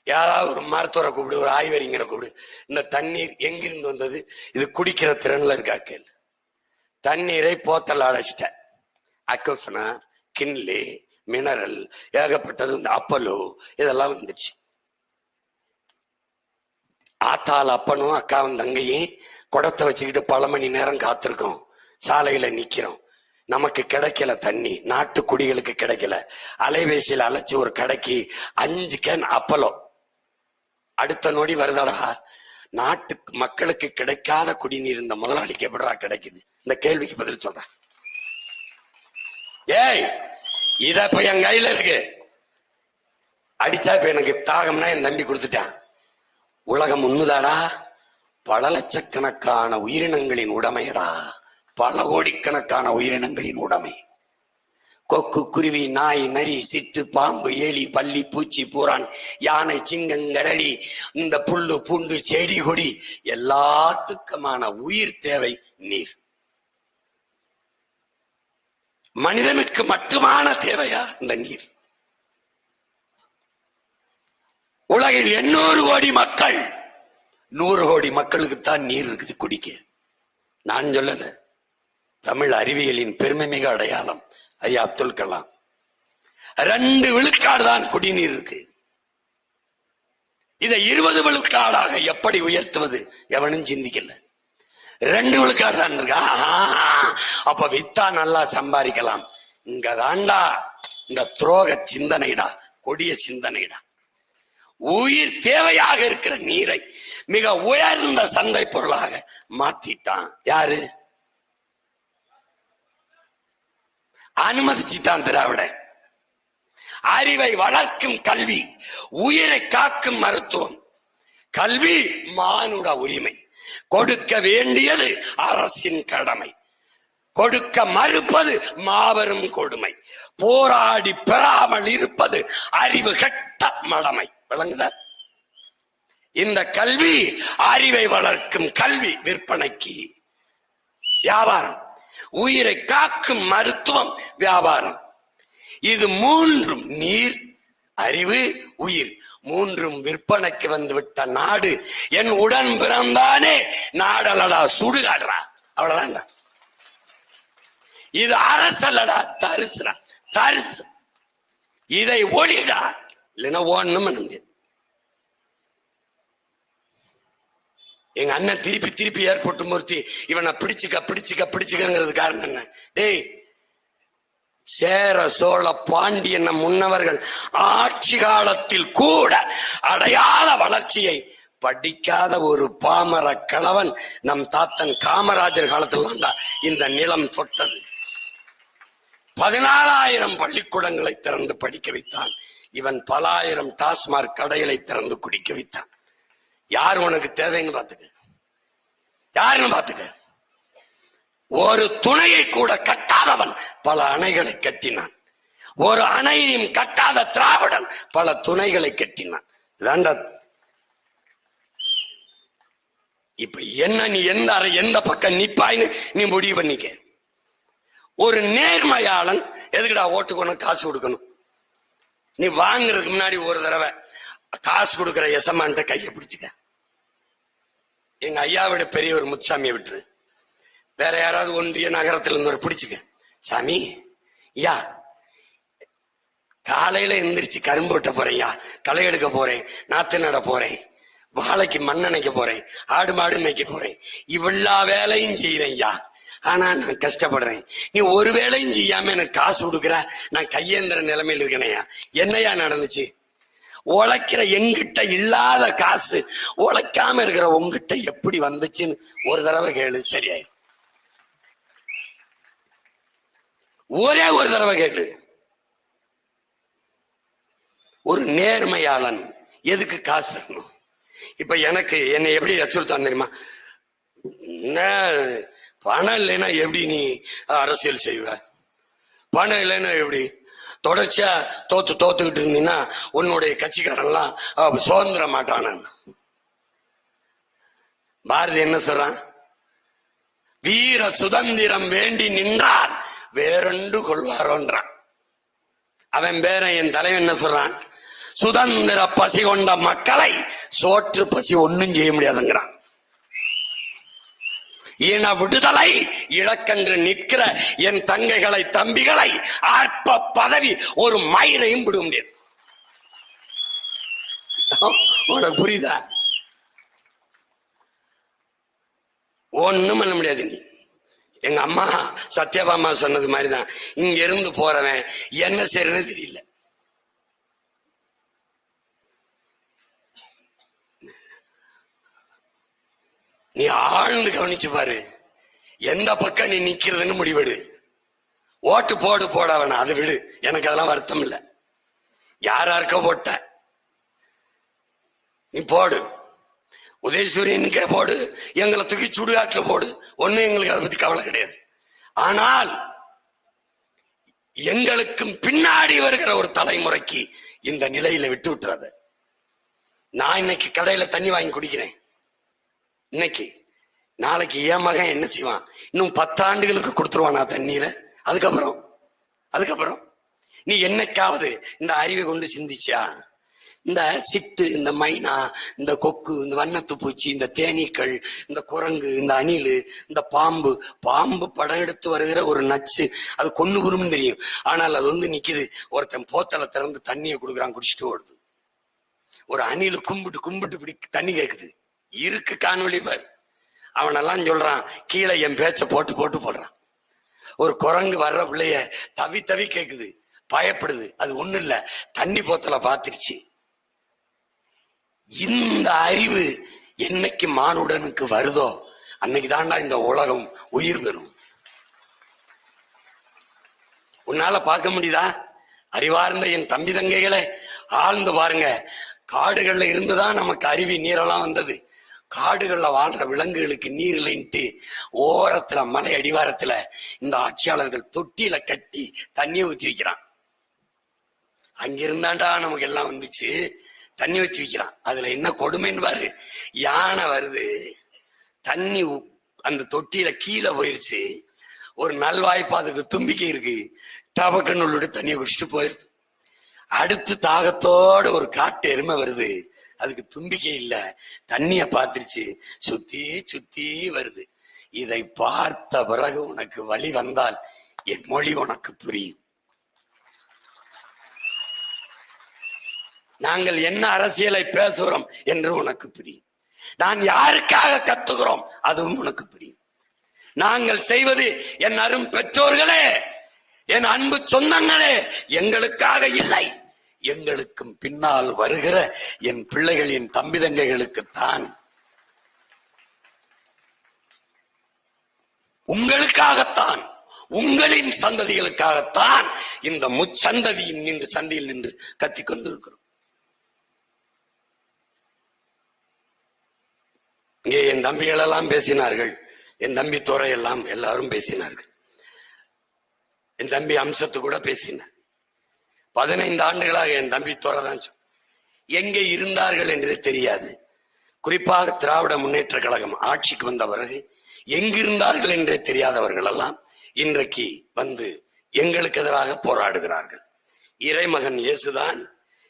யாராவது ஒரு மருத்துவரை கூப்பிடு, ஒரு ஆய்வறிஞரை கூப்பிடு. இந்த தண்ணீர் எங்கிருந்து வந்தது, இது குடிக்கிற திறன்ல இருக்கா கேள். தண்ணீரை போத்தல் அடைச்சிட்ட. அக்வஃபனா, கின்லி, மினரல், ஏகப்பட்டது. இந்த அப்பலோ இதெல்லாம் வந்துச்சு. ஆத்தாள் அப்பனும் அக்காவும் தங்கையும் குடத்தை வச்சுக்கிட்டு பல மணி நேரம் காத்திருக்கோம். சாலையில நிக்கிறோம். நமக்கு கிடைக்கல தண்ணி, நாட்டு குடிகளுக்கு கிடைக்கல. அலைபேசியில் அழைச்சு ஒரு கடைக்கு 5 கேன் அப்பலோ. அடுத்த நொடி வருதடா, நாட்டு மக்களுக்கு கிடைக்காத குடிநீர் இந்த முதலாளிக்கு எப்படா கிடைக்குது? இந்த கேள்விக்கு பதில் சொல்றேன். ஏய், இத இப்ப என் கையில இருக்கு. அடிச்சா இப்ப எனக்கு தாகம்னா என் தம்பி கொடுத்துட்டான். உலகம் உண்ணுதாடா. பல லட்சக்கணக்கான உயிரினங்களின் உடைமையடா. பல கோடிக்கணக்கான உயிரினங்களின் உடைமை. கொக்கு, குருவி, நாய், நரி, சிட்டு, பாம்பு, எலி, பல்லி, பூச்சி, பூரான், யானை, சிங்கம், கரடி, இந்த புல்லு, பூண்டு, செடி, கொடி எல்லாத்துக்குமான உயிர் தேவை நீர். மனிதனுக்கு மட்டுமான தேவையா இந்த நீர்? உலகில் 800 கோடி மக்கள், 100 கோடி மக்களுக்குத்தான் நீர் இருக்குது குடிக்க. நான் சொல்லல, தமிழ் அறிவியலின் பெருமை மிக அடையாளம் ஐயா அப்துல் கலாம். 2 விழுக்காடு தான் குடிநீர் இருக்கு. இதை 20 விழுக்காடாக எப்படி உயர்த்துவது எவனும் சிந்திக்கல. 2 விழுக்காடு தான் இருக்கா. அப்ப வித்தா நல்லா சம்பாதிக்கலாம். இங்க தாண்டா இந்த துரோக சிந்தனைடா, கொடிய சிந்தனைடா. உயிர் தேவையாக இருக்கிற நீரை மிக உயர்ந்த சந்தை பொருளாக மாத்திட்டான். யாரு? அனுமதிச்சுட்டான் திராவிடன். அறிவை வளர்க்கும் கல்வி, உயிரை காக்கும் மருத்துவம். கல்வி மானுட உரிமை. கொடுக்க வேண்டியது அரசின் கடமை. கொடுக்க மறுப்பது மாபெரும் கொடுமை. போராடி பெறாமல் இருப்பது அறிவு கெட்ட மடமை. விளங்குதா? இந்த கல்வி அறிவை வளர்க்கும் கல்வி விற்பனைக்கு வியாபாரம். உயிரை காக்கும் மருத்துவம் வியாபாரம். இது 3 நீர், அறிவு, உயிர் 3 விற்பனைக்கு வந்துவிட்ட நாடு என் உடன் பிறந்தானே நாடலடா, சுடுகாடுறா. அவ்வளவுதான். இது அரசல்லடா, தரிசுடா, தரிசு. இதை ஒளிடா, இல்லைன்னா ஒண்ணும் பண்ண முடியாது. எங்க அண்ணன் திருப்பி ஏர்போர்ட் மூர்த்தி இவனை பிடிச்சுக்கிறது காரணம் என்ன? டேய், சேர, சோழ, பாண்டியன் முன்னவர்கள் ஆட்சி காலத்தில் கூட அடையாத வளர்ச்சியை படிக்காத ஒரு பாமர கலவன் நம் தாத்தன் காமராஜர் காலத்தில் தான் இந்த நிலம் தொட்டது. 14,000 பள்ளிக்கூடங்களை திறந்து படிக்க வைத்தான். இவன் பல ஆயிரம் டாஸ்மாக் கடைகளை திறந்து குடிக்க வைத்தான். யார் உனக்கு தேவைன்னு பாத்துக்க, யாருன்னு பாத்துக்க. ஒரு துணையை கூட கட்டாதவன் பல அணைகளை கட்டினான். ஒரு அணையையும் கட்டாத திராவிடன் பல துணைகளை கட்டினான். இப்ப என்ன, நீ எந்த பக்கம் நிப்பாயின்னு நீ முடிவு பண்ணிக்க. ஒரு நேர்மையாளன் எதுக்குடா ஓட்டுக்கு உனக்கு காசு கொடுக்கணும்? நீ வாங்குறதுக்கு முன்னாடி ஒரு தடவை காசு கொடுக்கிற எசமான்ட்ட கையை பிடிச்சுக்க. எங்க ஐயாவோட பெரியவர் முத்துசாமியை விட்டுரு, வேற யாராவது ஒன்றிய நகரத்துல இருந்து பிடிச்சுக்க. சாமி, யா காலையில எந்திரிச்சு கரும்பு வெட்ட போறேன்யா, களை எடுக்க போறேன், நாத்து நட போறேன், வாழைக்கு மண் அணைக்க போறேன், ஆடு மாடு மேய்க்க போறேன், இவ்வளா வேலையும் செய்யறேன்யா. ஆனா நான் கஷ்டப்படுறேன். நீ ஒரு வேலையும் செய்யாம எனக்கு காசு கொடுக்குற, நான் கையேந்திர நிலைமையில் இருக்கணையா. என்னையா நடந்துச்சு? உழைக்கிற எங்கிட்ட இல்லாத காசு உழைக்காம இருக்கிற உங்ககிட்ட எப்படி வந்துச்சுன்னு ஒரு தடவை கேளு, சரியாயிரு. ஒரே ஒரு தடவை கேளு. ஒரு நேர்மையாளன் எதுக்கு காசு தரணும்? இப்ப எனக்கு என்னை எப்படி அச்சுறுத்தான் தெரியுமா? பணம் இல்லைன்னா எப்படி நீ அரசியல் செய்வ? பணம் இல்லைன்னா எப்படி? தொடர்ச்சியா தோத்துக்கிட்டு இருந்தீங்கன்னா உன்னுடைய கட்சிக்காரெல்லாம் சுதந்திர மாட்டான. பாரதி என்ன சொல்றான்? வீர சுதந்திரம் வேண்டி நின்றார் வேறொன்று கொள்வாரோன்றான். அவன் பேர என் தலைவன் என்ன சொல்றான்? சுதந்திர பசி கொண்ட மக்களை சோற்று பசி ஒன்னும் செய்ய முடியாதுங்கிறான். இன விடுதலை இலக்கென்று நிற்கிற என் தங்கைகளை தம்பிகளை அற்ப பதவி ஒரு மயிரையும் விட முடியாது. உனக்கு புரியுதா? ஒண்ணும் பண்ண முடியாது. நீ எங்க அம்மா சத்யபாமா சொன்னது மாதிரிதான், இங்க இருந்து போறவன் என்ன செய்யறது தெரியல. நீ ஆழ்ந்து கவனிச்சு பாரு, எந்த பக்கம் நீ நிக்கிறதுன்னு முடிவெடு. ஓட்டு போட வேணாம், அதை விடு, எனக்கு அதெல்லாம் வருத்தம் இல்லை. யாராருக்க போட்ட நீ போடு, உதயசூரியனுக்கே போடு, எங்களை தூக்கி சுடுகாட்டுல போடு, ஒண்ணு எங்களுக்கு அதை பத்தி கவலை கிடையாது. ஆனால் எங்களுக்கும் பின்னாடி வருகிற ஒரு தலைமுறைக்கு இந்த நிலையில விட்டு விட்டுறத. நான் இன்னைக்கு கடையில தண்ணி வாங்கி குடிக்கிறேன், இன்னைக்கு நாளைக்கு என் மகன் என்ன செய்வான்? இன்னும் 10 ஆண்டுகளுக்கு கொடுத்துருவானா தண்ணீரை? அதுக்கப்புறம் நீ என்னைக்காவது இந்த அறிவை கொண்டு சிந்திச்சா? இந்த சிட்டு, இந்த மைனா, இந்த கொக்கு, இந்த வண்ணத்து பூச்சி, இந்த தேனீக்கள், இந்த குரங்கு, இந்த அணில், இந்த பாம்பு படம் எடுத்து வருகிற ஒரு நச்சு, அது கொன்னு குறும் தெரியும். ஆனால் அது வந்து நிக்குது, ஒருத்தன் போத்தலை திறந்து தண்ணியை கொடுக்குறான், குடிச்சிட்டு ஓடுது. ஒரு அணில் கும்பிட்டு இப்படி தண்ணி கேக்குது, இருக்கு காணொலி பாரு. அவனெல்லாம் சொல்றான், கீழே என் பேச்ச போட்டு போடுறான். ஒரு குரங்கு வர்ற பிள்ளைய தவி கேக்குது, பயப்படுது. அது ஒண்ணு இல்ல, தண்ணி போத்தல பாத்துருச்சு. இந்த அறிவு என்னைக்கு மானுடனுக்கு வருதோ அன்னைக்கு தாண்டா இந்த உலகம் உயிர் பெறும். உன்னால பார்க்க முடியுதா? அறிவார்ந்த என் தம்பி தங்கைகளை ஆழ்ந்து பாருங்க. காடுகள்ல இருந்துதான் நமக்கு அருவி நீரெல்லாம் வந்தது. காடுகள்ல வாழ்ற விலங்குகளுக்கு நீர் இல்லைன்ட்டு ஓரத்துல மலை அடிவாரத்துல இந்த ஆட்சியாளர்கள் தொட்டியில கட்டி தண்ணியை ஊத்தி வைக்கிறான். அங்கிருந்தாண்டா நமக்கு எல்லாம் வந்துச்சு, தண்ணி வச்சு வைக்கிறான். அதுல என்ன கொடுமைன்னு பாரு, யானை வருது, தண்ணி அந்த தொட்டியில கீழே போயிருச்சு, ஒரு நல்வாய்ப்பு அதுக்கு தும்பிக்கை இருக்கு, டபக்குன்னு உள்ளிட்டு தண்ணியை குடிச்சிட்டு போயிருது. அடுத்து தாகத்தோட ஒரு காட்டு எருமை வருது, அதுக்கு தும்பிக்கை இல்ல, தண்ணிய பாத்துருச்சு, சுத்தி வருது. இதை பார்த்த பிறகு உனக்கு வழி வந்தால் என் மொழி உனக்கு புரியும். நாங்கள் என்ன அரசியலை பேசுகிறோம் என்று உனக்கு புரியும். நான் யாருக்காக கத்துகிறோம் அதுவும் உனக்கு புரியும். நாங்கள் செய்வது என் அரும் பெற்றோர்களே, என் அன்பு சொந்தங்களே, எங்களுக்காக இல்லை, எங்களுக்கும் பின்னால் வருகிற என் பிள்ளைகளின் தம்பி தங்கைகளுக்குத்தான், உங்களுக்காகத்தான், உங்களின் சந்ததிகளுக்காகத்தான் இந்த முச்சந்ததியின் நின்று சந்தியில் நின்று கத்திக் கொண்டிருக்கிறோம். இங்கே என் தம்பிகள் எல்லாம் பேசினார்கள், என் தம்பி துறை எல்லாம் எல்லாரும் பேசினார்கள், என் தம்பி அம்சத்து கூட பேசினார். 15 ஆண்டுகளாக என் தம்பி துறை தான் எங்கே இருந்தார்கள் என்றே தெரியாது. குறிப்பாக திராவிட முன்னேற்ற கழகம் ஆட்சிக்கு வந்த பிறகு எங்கிருந்தார்கள் என்றே தெரியாதவர்கள் எல்லாம் இன்றைக்கு வந்து எங்களுக்கு எதிராக போராடுகிறார்கள். இறைமகன் இயேசுதான்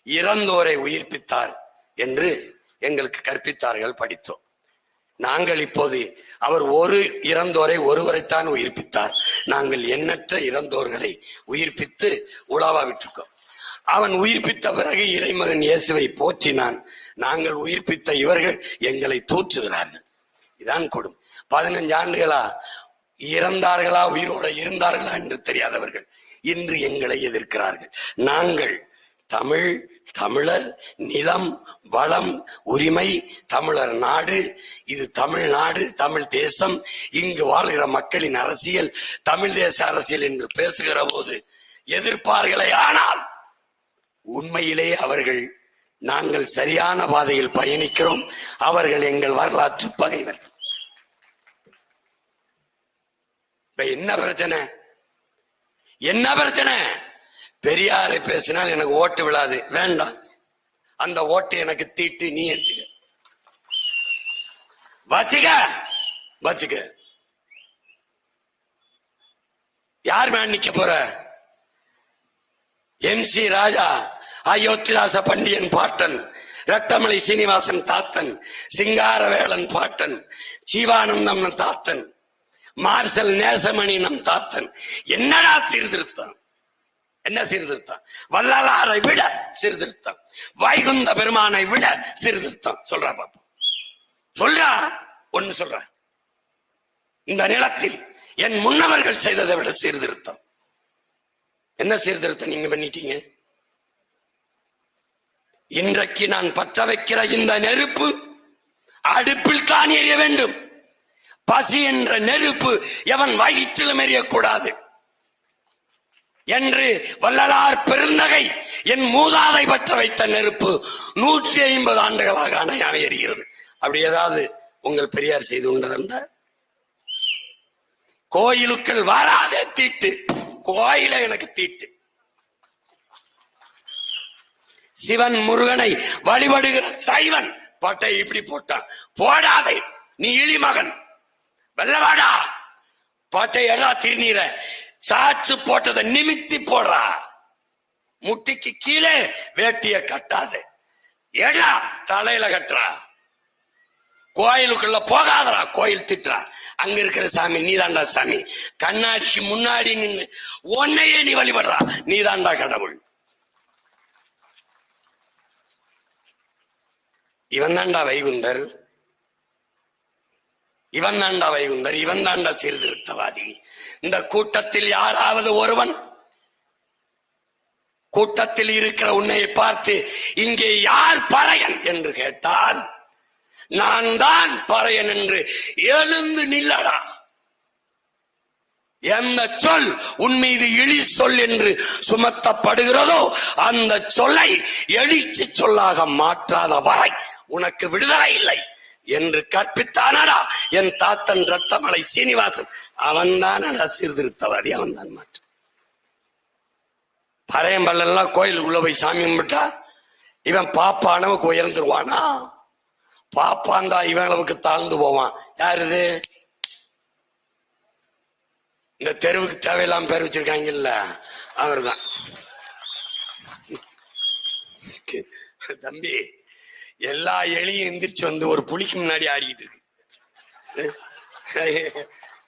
இறந்தோரை உயிர்ப்பித்தார் என்று எங்களுக்கு கற்பித்தார்கள், படித்தோம். நாங்கள் இப்போது அவர் ஒரு இறந்தோரை ஒருவரைத்தான் உயிர்ப்பித்தார், நாங்கள் எண்ணற்ற இறந்தோர்களை உயிர்ப்பித்து உலாவா விட்டிருக்கோம். அவன் உயிர்ப்பித்த பிறகு இறைமகன் இயேசுவை போற்றினான். நாங்கள் உயிர்ப்பித்த இவர்கள் எங்களை தூற்றுகிறார்கள். இதான் கொடும். 15 ஆண்டுகளா இறந்தார்களா உயிரோட இருந்தார்களா என்று தெரியாதவர்கள் இன்று எங்களை எதிர்க்கிறார்கள். நாங்கள் தமிழ், தமிழர், நிலம், வளம், உரிமை, தமிழர் நாடு, இது தமிழ்நாடு, தமிழ் தேசம், இங்கு வாழ்கிற மக்களின் அரசியல் தமிழ் தேச அரசியல் என்று பேசுகிற போது எதிர்ப்பார்களே. ஆனால் உண்மையிலே அவர்கள் நாங்கள் சரியான பாதையில் பயணிக்கிறோம், அவர்கள் எங்கள் வரலாற்று பகைவர்கள். என்ன பிரச்சனை? என்ன பிரச்சனை? பெரியாரை பேசினால் எனக்கு ஓட்டு விழாது, வேண்டாம். அந்த ஓட்டு எனக்கு தீட்டு, நீ வச்சுக்க. யார் மேல் நிக்க போற? MC ராஜா, அயோத்திதாச பண்டியன் பாட்டன், ரட்டமலை சீனிவாசன் தாத்தன், சிங்காரவேலன் பாட்டன், ஜீவானந்தம் தாத்தன், மார்சல் நேசமணி நம் தாத்தன். என்னடா சீர்திருத்தம்? என்ன சீர்திருத்தம்? வள்ளலாரை விட சீர்திருத்தம், வைகுந்த பெருமானை விட சீர்திருத்தம். சொல்றா பாப்பா, சொல்றா. ஒன்னு சொல்ற, இந்த நிலத்தில் என் முன்னவர்கள் செய்ததை விட சீர்திருத்தம். என்ன சீர்திருத்தம் நீங்க பண்ணிட்டீங்க? இன்றைக்கு நான் பற்ற வைக்கிற இந்த நெருப்பு அடுப்பில் தான் எரிய வேண்டும். பசி என்ற நெருப்பு எவன் வயிற்றிலும் எரியக்கூடாது என்று வள்ளலார் பெருந்தகை என் மூதாதை பற்ற வைத்த நெருப்பு 150 ஆண்டுகளாக அணையாம எரிகிறது. அப்படி ஏதாவது உங்கள் பெரியார் செய்து கொண்டதென்ற கோயிலுக்கள் வராதே தீட்டு, கோயில எனக்கு தீட்டு. சிவன் முருகனை வழிபடுகிற சைவன் பட்டை இப்படி போட்டான். போடாதே, நீ இழிமகன், வெள்ளவாடா, பாட்டை எடா திருநீர சாச்சு போட்டதை நிமித்தி போடுறா. முட்டிக்கு கீழே வேட்டிய கட்டாது, எடா தலையில கட்டுறா. கோயிலுக்குள்ள போகாதரா, கோயில் திட்டுறா. அங்க இருக்கிற சாமி நீதாண்டா சாமி. கண்ணாடிக்கு முன்னாடி நின்று உன்னையே நீ வழிபடுறா, நீதாண்டா கடவுள். இவன் தாண்டா வைகுந்தர், இவன் தாண்டா வைகுந்தர், இவன் தாண்டா சீர்திருத்தவாதி. இந்த கூட்டத்தில் யாராவது ஒருவன் கூட்டத்தில் இருக்கிற உன்னை பார்த்து இங்கே யார் பறையன் என்று கேட்டால் நான் தான் பறையன் என்று எழுந்து நில்லடா. எந்த சொல் உன் மீது இழி சொல் என்று சுமத்தப்படுகிறதோ அந்த சொல்லை எழுச்சி சொல்லாக மாற்றாத வரை உனக்கு விடுதலை இல்லை என்று கற்பித்தானடா என் தாத்தன் ரத்தமலை சீனிவாசன். அவன்தான் சீர்திருத்தவாதி, அவன்தான் மாற்ற. பறையம்பல்லாம் கோயிலுக்குள்ள போய் சாமி கும்பிட்டா இவன் பாப்பானவுக்கு உயர்ந்துருவானா? பாப்பாந்தா இவன் அளவுக்கு தாழ்ந்து போவான். யாருது? இந்த தெருவுக்கு தேவையில்லாம பேர் வச்சிருக்காங்கல்ல, அவர்தான். தம்பி, எல்லா எலியும் எந்திரிச்சு வந்து ஒரு புலிக்கு முன்னாடி ஆடிக்கிட்டு இருக்கு.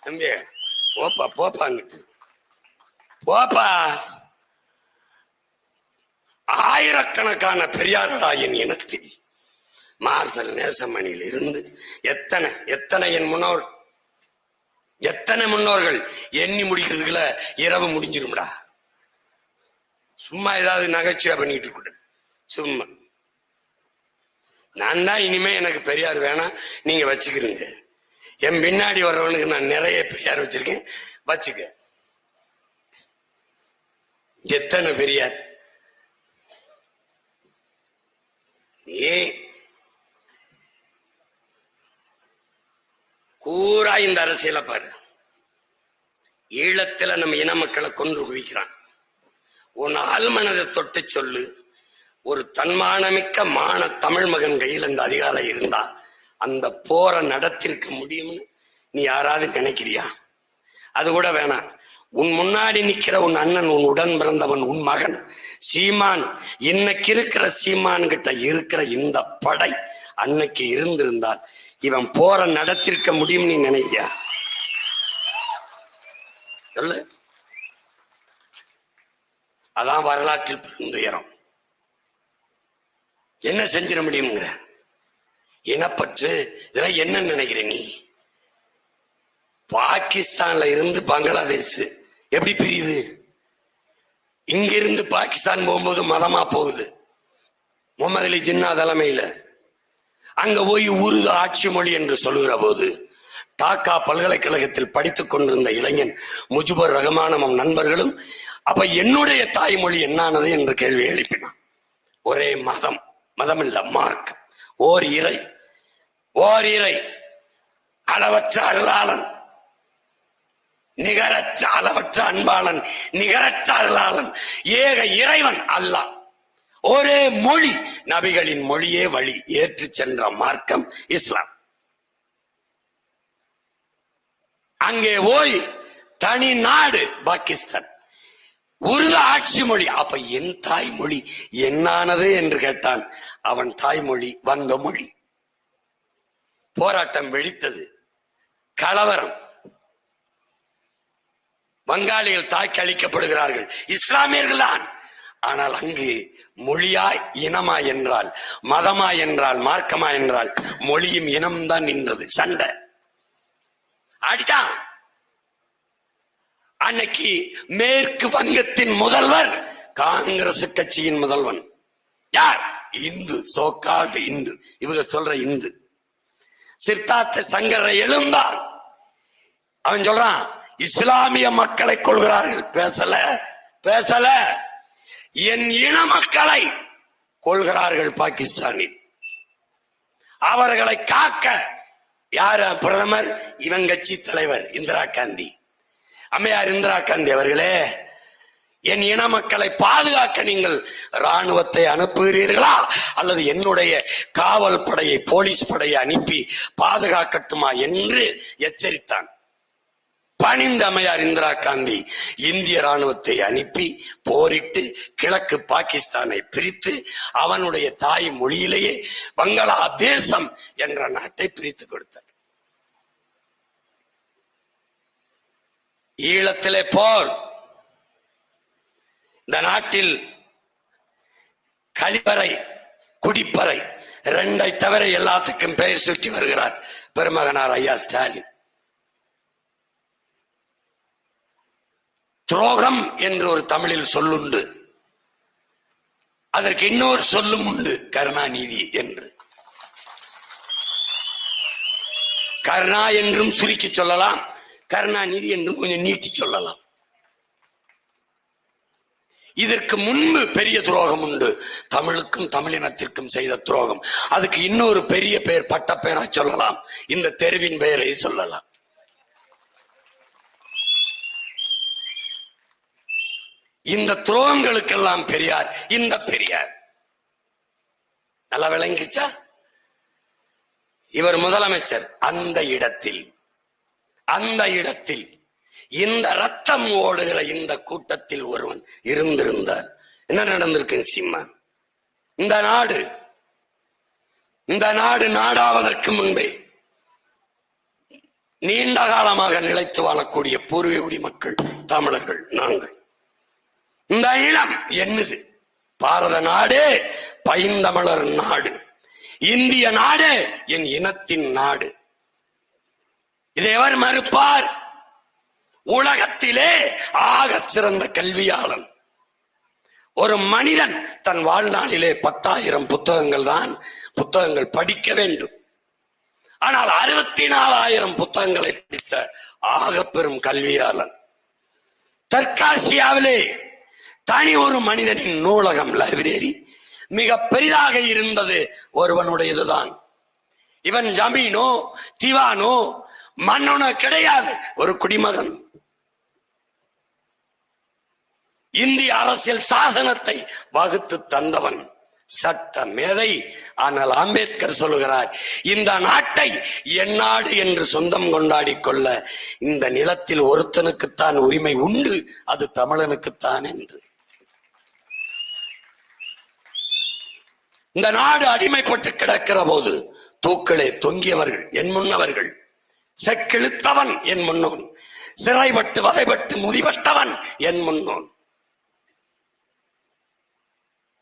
தம்பி போப்பா, போப்பாங்கிட்டு போப்பா. ஆயிரக்கணக்கான பெரியார்களாயின் இனத்தில் மார்சல் நேசமணியில் இருந்து எத்தனை என் முன்னோர், எத்தனை முன்னோர்கள் எண்ணி முடிக்கிறதுக்குள்ள இரவு முடிஞ்சிரும்டா. சும்மா ஏதாவது நகைச்சுவை பண்ணிட்டு இருக்க சும்மா. நான் தான் இனிமே எனக்கு பெரியார் வேணாம், நீங்க வச்சுக்கிறீங்க. என் பின்னாடி வர்றவனுக்கு நான் நிறைய பெரியார் வச்சிருக்கேன், வச்சுக்க. எத்தனை பெரியார்? கூறா இந்த அரசியல பாரு. ஈழத்துல நம்ம இன மக்களை கொன்று குவிக்கிறான். உன் ஆழ்மனதை தொட்டு சொல்லு. ஒரு தன்மானமிக்க தமிழ் மகன் கையில் அந்த அதிகாரம் இருந்தா அந்த போரை நடத்திருக்க முடியும்னு நீ யாராவது நினைக்கிறியா? அது கூட வேணாம். உன் முன்னாடி நிக்கிற உன் அண்ணன், உன் உடன் பிறந்தவன், உன் மகன் சீமான், இன்னைக்கு இருக்கிற சீமான் கிட்ட இருக்கிற இந்த படை அன்னைக்கு இருந்திருந்தால் இவன் போரை நடத்திருக்க முடியும் நீ நினைக்கிறியா? சொல்லு. அதான் வரலாற்றில் பெருந்துயரம். என்ன செஞ்சிட முடியுங்கிற இனப்பற்று இதெல்லாம் என்ன நினைக்கிற நீ? பாகிஸ்தான்ல இருந்து பங்களாதேஷ் எப்படி பிரியுது? இங்கிருந்து பாகிஸ்தான் போகும்போது மதமா போகுது. முகமது அலி ஜின்னா தலைமையில அங்க போய் உருது ஆட்சி மொழி என்று சொல்லுகிற போது டாக்கா பல்கலைக்கழகத்தில் படித்துக் கொண்டிருந்த இளைஞன் முஜிபுர் ரஹ்மானும் நண்பர்களும் அப்ப என்னுடைய தாய்மொழி என்னானது என்று கேள்வி எழுப்பினான். ஒரே மதம், மதம் இல்ல மார்க், ஓர் இறை, ஓர் இறை, அளவற்ற அருளாளன், நிகரற்ற அளவற்ற அன்பாளன், நிகரற்ற அருளாளன், ஏக இறைவன் அல்லாஹ். ஒரே மொழி, நபிகளின் மொழியே வழி, ஏற்று சென்ற மார்க்கம் இஸ்லாம். அங்கே போய் தனி நாடு பாகிஸ்தான், உருது ஆட்சி மொழி. அப்ப என் தாய்மொழி என்னானது என்று கேட்டான். அவன் தாய்மொழி வங்க மொழி. போராட்டம் வெடித்தது, கலவரம், வங்காளிகள் தாக்கி அளிக்கப்படுகிறார்கள், இஸ்லாமியர்கள் தான். ஆனால் அங்கு மொழியா இனமா என்றால், மதமா என்றால், மார்க்கமா என்றால் மொழியும் இனம்தான் நின்றது. சண்டை அடித்தான். அன்னைக்கு மேற்கு வங்கத்தின் முதல்வர் காங்கிரஸ் கட்சியின் முதல்வன் யார்? இந்து, சோகால்டு இந்து, இவங்க சொல்ற இந்து. சித்தார்த்த சங்கரை எழுந்தார். அவன் சொல்றான், இஸ்லாமிய மக்களை கொள்கிறார்கள். பேசல என் இன மக்களை கொள்கிறார்கள் பாகிஸ்தானில். அவர்களை காக்க யார பிரதமர்? இவன் கட்சி தலைவர் இந்திரா காந்தி, அம்மையார் இந்திரா காந்தி அவர்களே, என் இன மக்களை பாதுகாக்க நீங்கள் ராணுவத்தை அனுப்புகிறீர்களா அல்லது என்னுடைய காவல் படையை, போலீஸ் படையை அனுப்பி பாதுகாக்கட்டுமா என்று எச்சரித்தான். பணிந்த அம்மையார் இந்திரா காந்தி இந்திய ராணுவத்தை அனுப்பி போரிட்டு கிழக்கு பாகிஸ்தானை பிரித்து அவனுடைய தாய் மொழியிலேயே பங்களாதேசம் என்ற நாட்டை பிரித்து கொடுத்தார். ஈழத்திலே போர். இந்த நாட்டில் கழிப்பறை, குடிப்பறை இரண்டை தவிர எல்லாத்துக்கும் பெயர் சுற்றி வருகிறார் பெருமகனார் ஐயா ஸ்டாலின். துரோகம் என்று ஒரு தமிழில் சொல்லுண்டு, அதற்கு இன்னொரு சொல்லும் உண்டு, கருணாநிதி என்று. கருணா என்றும் சுருக்கி சொல்லலாம், கருணாநிதி என்றும் கொஞ்சம் நீட்டி சொல்லலாம். இதற்கு முன்பு பெரிய துரோகம் உண்டு, தமிழுக்கும் தமிழினத்திற்கும் செய்த துரோகம். அதுக்கு இன்னொரு பெரிய பெயர், பட்ட பெயரா சொல்லலாம், இந்த தெருவின் பெயரை சொல்லலாம். இந்த துரோகங்களுக்கெல்லாம் பெரியார், இந்த பெரியார். நல்லா விளங்கிச்சா? இவர் முதலமைச்சர். அந்த இடத்தில் இந்த ரத்தம் ஓடுகிற இந்த கூட்டத்தில் ஒருவன் இருந்திருந்தார். என்ன நடந்திருக்கு சீமான்? இந்த நாடு நாடாவதற்கு முன்பே நீண்ட காலமாக நிலைத்து வாழக்கூடிய பூர்வீக குடிமக்கள் தமிழர்கள் நாங்கள். இந்த இளம் என்னது? பாரத நாடு, பைந்தமிழர் நாடு, இந்திய நாடு, என் இனத்தின் நாடு. இதை எவர் மறுப்பார்? உலகத்திலே ஆக சிறந்த கல்வியாளன் ஒரு மனிதன் தன் வாழ்நாளிலே 10,000 புத்தகங்கள் படிக்க வேண்டும். ஆனால் 64,000 புத்தகங்களை படித்த ஆக பெரும் கல்வியாளன். தெற்காசியாவிலே தனி ஒரு மனிதனின் நூலகம், லைப்ரரி மிக பெரிதாக இருந்தது ஒருவனுடையதுதான். இவன் ஜமீனோ திவானோ மன்னனோ கிடையாது, ஒரு குடிமகன். இந்திய அரசியல் சாசனத்தை வகுத்து தந்தவன், சட்ட மேதை. ஆனால் அம்பேத்கர் சொல்லுகிறார், இந்த நாட்டை என் நாடு என்று சொந்தம் கொண்டாடி கொள்ள இந்த நிலத்தில் ஒருத்தனுக்குத்தான் உரிமை உண்டு, அது தமிழனுக்குத்தான் என்று. இந்த நாடு அடிமைப்பட்டு கிடக்கிற போது தூக்களே தொங்கியவர்கள் என் முன்னவர்கள், செக்கிழுத்தவன் என் முன்னோன், சிறைப்பட்டு வதைப்பட்டு முதிபட்டவன் என் முன்னோன்.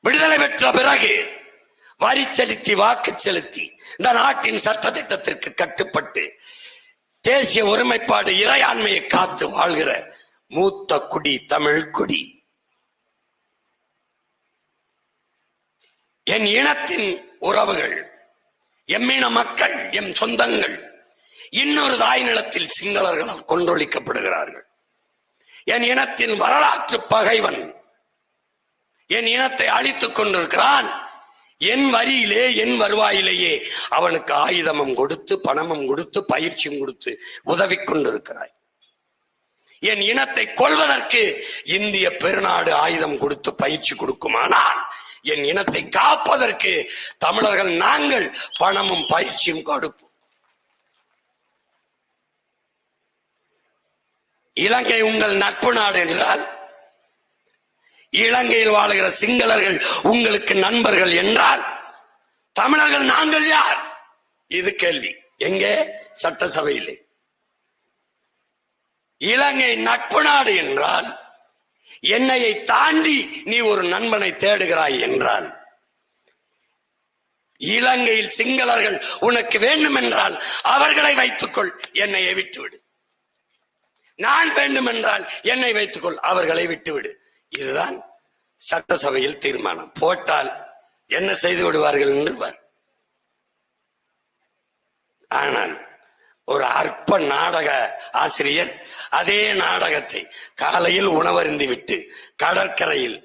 விடுதலை பெற்ற பிறகு வரி செலுத்தி வாக்கு செலுத்தி இந்த நாட்டின் சட்ட திட்டத்திற்கு கட்டுப்பட்டு தேசிய ஒருமைப்பாடு இறையாண்மையை காத்து வாழ்கிற மூத்த குடி தமிழ் குடி. என் இனத்தின் உறவுகள், எம்மின மக்கள், எம் சொந்தங்கள் இன்னொரு தாய் நிலத்தில் சிங்களர்களால் கொன்றொழிக்கப்படுகிறார்கள். என் இனத்தின் வரலாற்று பகைவன் என் இனத்தை அழித்துக் கொண்டிருக்கிறான். என் வரியிலே என் வருவாயிலேயே அவனுக்கு ஆயுதமும் கொடுத்து பணமும் கொடுத்து பயிற்சியும் கொடுத்து உதவி கொண்டிருக்கிறாய். என் இனத்தை கொல்வதற்கு இந்திய பெருநாடு ஆயுதம் கொடுத்து பயிற்சி கொடுக்குமானால் என் இனத்தை காப்பதற்கு தமிழர்கள் நாங்கள் பணமும் பயிற்சியும் கொடுப்போம். இலங்கை உங்கள் நட்பு நாடு என்றால் இலங்கையில் வாழுகிற சிங்களர்கள் உங்களுக்கு நண்பர்கள் என்றால் தமிழர்கள் நாங்கள் யார்? இது கேள்வி. எங்கே? சட்டசபையிலே. இலங்கை நட்பு நாடு என்றால் என்னையை தாண்டி நீ ஒரு நண்பனை தேடுகிறாய் என்றால், இலங்கையில் சிங்களர்கள் உனக்கு வேண்டும் என்றால் அவர்களை வைத்துக்கொள், என்னையை விட்டுவிடு. நான் வேண்டும் என்றால் என்னை வைத்துக்கொள், அவர்களை விட்டுவிடு. இதுதான் சட்டசபையில் தீர்மானம். போட்டால் என்ன செய்து விடுவார்கள் என்று. ஆனால் ஒரு அற்ப நாடக ஆசிரியர் அதே நாடகத்தை காலையில் உணவருந்தி விட்டு கடற்கரையில்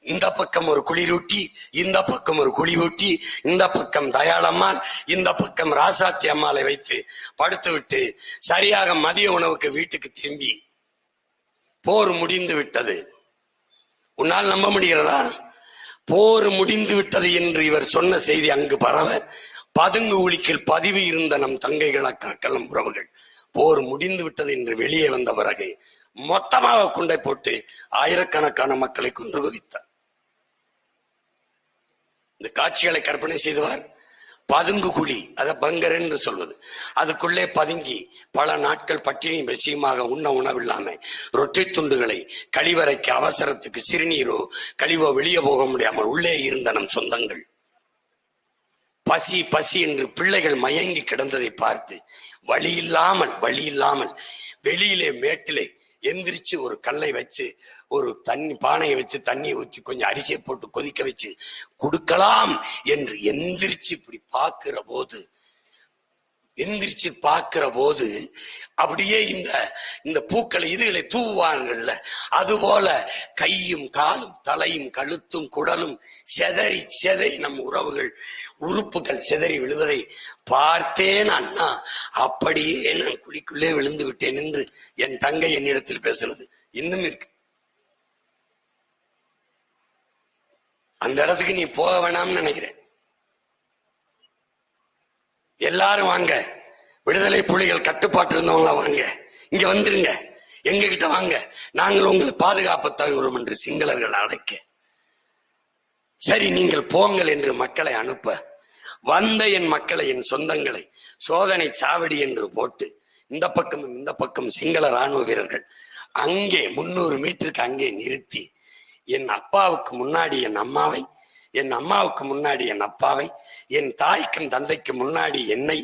இந்த பக்கம் ஒரு குளிரூட்டி, இந்த பக்கம் ஒரு குழிவூட்டி, இந்த பக்கம் தயாளம்மாள், இந்த பக்கம் ராசாத்தி அம்மாளை வைத்து படுத்துவிட்டு சரியாக மதிய உணவுக்கு வீட்டுக்கு திரும்பி போர் முடிந்து விட்டது. உன்னால் நம்ப முடிகிறதா? போர் முடிந்து விட்டது என்று இவர் சொன்ன செய்தி அங்கு பரவ பதுங்கு ஊழிக்கில் பதிவு இருந்த நம் தங்கைகள் அக்காக்கள் உறவுகள் போர் முடிந்து விட்டது என்று வெளியே வந்த பிறகு மொத்தமாக குண்டை போட்டு ஆயிரக்கணக்கான மக்களை கொன்று குவித்தார். இந்த காட்சிகளை கற்பனை செய்துவார். பதுங்கு குழி, அத பங்கர் என்று சொல்வது, அதுக்குள்ளே பதுங்கி பல நாட்கள் பட்டினி பசியுமாக உண்ண உணவில்லாம ரொட்டி துண்டுகளை கழிவறைக்கு அவசரத்துக்கு சிறுநீரோ கழிவோ வெளியே போக முடியாமல் உள்ளே இருந்த நம் சொந்தங்கள் பசி பசி என்று பிள்ளைகள் மயங்கி கிடந்ததை பார்த்து வழி இல்லாமல் வெளியிலே மேட்டிலே எந்திரிச்சு ஒரு கல்லை வச்சு ஒரு தண்ணி பானையை வச்சு தண்ணியை ஊற்றி கொஞ்சம் அரிசியை போட்டு கொதிக்க வச்சு கொடுக்கலாம் என்று எந்திரிச்சு இப்படி பார்க்கிற போது அப்படியே இந்த பூக்களை இதுகளை தூவாங்கல்ல, அதுபோல கையும் காலும் தலையும் கழுத்தும் குடலும் செதறி நம் உறவுகள் உறுப்புகள் சிதறி விழுவதை பார்த்தேன் அண்ணா. அப்படியே நான் குழிக்குள்ளே விழுந்து விட்டேன் என்று என் தங்கை என்னிடத்தில் பேசுனது இன்னும் இருக்கு. அந்த இடத்துக்கு நீ போக வேணாம்னு நினைக்கிறேன். எல்லாரும் வாங்க, விடுதலை புலிகள் கட்டுப்பாட்டு இருந்தவங்களா வாங்க, இங்க வந்துருங்க, எங்க கிட்ட வாங்க, நாங்கள் உங்களை பாதுகாப்பு தருகிறோம் என்று சிங்களர்கள் அழைக்க, சரி நீங்கள் போங்கள் என்று மக்களை அனுப்ப வந்த என் மக்களை, என் சொந்தங்களை சோதனை சாவடி என்று போட்டு இந்த பக்கம் சிங்கள ராணுவ வீரர்கள் அங்கே 300 மீட்டருக்கு அங்கே நிறுத்தி என் அப்பாவுக்கு முன்னாடி என் அம்மாவை, என் அம்மாவுக்கு முன்னாடி என் அப்பாவை, என் தாய்க்கும் தந்தைக்கு முன்னாடி என்னை,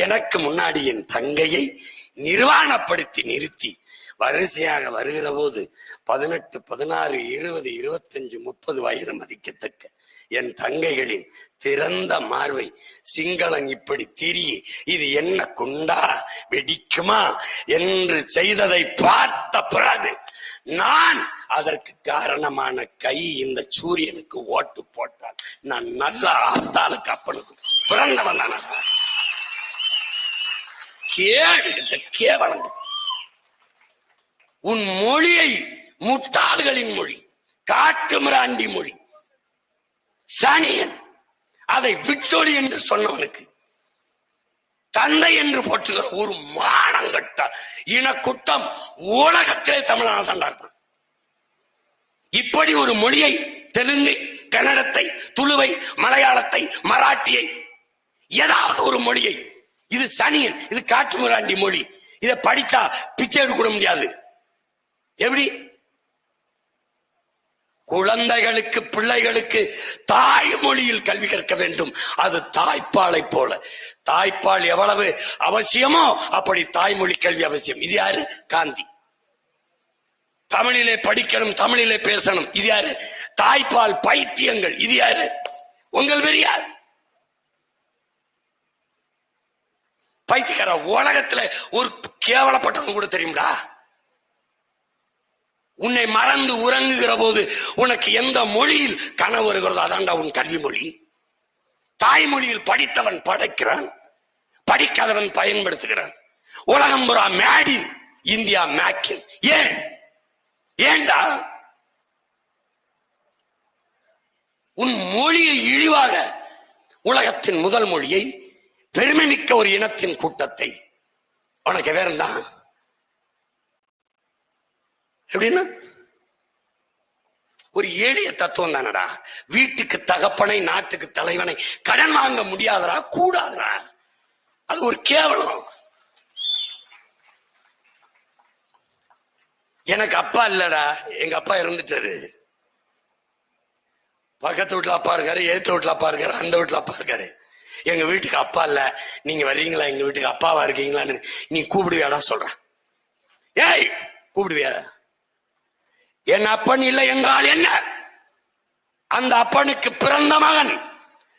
எனக்கு முன்னாடி என் தங்கையை நிர்வாணப்படுத்தி நிறுத்தி வரிசையாக வருகிற போது 18, 16, 20, 25, 30 வயது மதிக்கத்தக்க என் தங்கைகளின் திறந்த மார்பை சிங்களன் இப்படி திரி இது என்ன குண்டா வெடிக்குமா என்று செய்ததை பார்த்த பிறகு நான் அதற்கு காரணமான கை இந்த சூரியனுக்கு ஓட்டு போட்டால் நான் நல்ல ஆத்தாளுக்கு அப்பனுக்கு பிறந்தவன் தான. கேவலம். உன் மொழியை முட்டாள்களின் மொழி, காட்டு மிராண்டி மொழி, சனியன், அதை விட்டொழி என்று சொன்னவனுக்கு தந்தை என்று போற்றுகிற ஒரு மானங்கட்ட இனக்குட்டம் உலகத்திலே தமிழான தண்டார்கள். இப்படி ஒரு மொழியை, தெலுங்கை, கன்னடத்தை, துளுவை, மலையாளத்தை, மராட்டியை, ஏதாவது ஒரு மொழியை, இது சனியன், இது காட்டு மிராண்டி மொழி, இதை படித்தா பிச்சை எடுக்க முடியாது. எப்படி குழந்தைகளுக்கு பிள்ளைகளுக்கு தாய்மொழியில் கல்வி கற்க வேண்டும். அது தாய்ப்பாலை போல. தாய்ப்பால் எவ்வளவு அவசியமோ அப்படி தாய்மொழி கல்வி அவசியம். இது யாரு? காந்தி. தமிழிலே படிக்கணும், தமிழிலே பேசணும். இது யாரு? தாய்ப்பால் பைத்தியங்கள். இது யாரு? உங்கள் பெரியார். பைத்தியக்கார. உலகத்துல ஒரு கேவலப்பட்டவங்க கூட தெரியும்டா. உன்னை மறந்து உறங்குகிற போது உனக்கு எந்த மொழியில் கனவு வருகிறதோ அதான்டா உன் கல்வி மொழி. தாய்மொழியில் படித்தவன் படைக்கிறான், படிக்காதவன் பயன்படுத்துகிறான். உலகம் புறா மேடின் இந்தியா மேக்கின். ஏன்டா உன் மொழியை இழிவாக, உலகத்தின் முதல் மொழியை, பெருமை மிக்க ஒரு இனத்தின் கூட்டத்தை உனக்கு வேறந்தான் எப்படின்னா ஒரு எளிய தத்துவம் தானடா. வீட்டுக்கு தகப்பனை நாட்டுக்கு தலைவனை கடன் வாங்க முடியாதரா, கூடாதரா. அது ஒரு கேவலம். எனக்கு அப்பா இல்லடா, எங்க அப்பா இறந்துட்டாரு. பக்கத்து வீட்டுல அப்பா இருக்காரு, ஏத்து வீட்டுல அப்பா இருக்காரு, அந்த வீட்டுல அப்பா இருக்காரு. எங்க வீட்டுக்கு அப்பா இல்ல, நீங்க வர்றீங்களா எங்க வீட்டுக்கு அப்பாவா இருக்கீங்களான்னு நீ கூப்பிடுவியாடா சொல்ற. ஏய் கூப்பிடுவியா? என் அப்பன் இல்லை என்றால் என்ன? அந்த அப்பனுக்கு பிறந்த மகன்,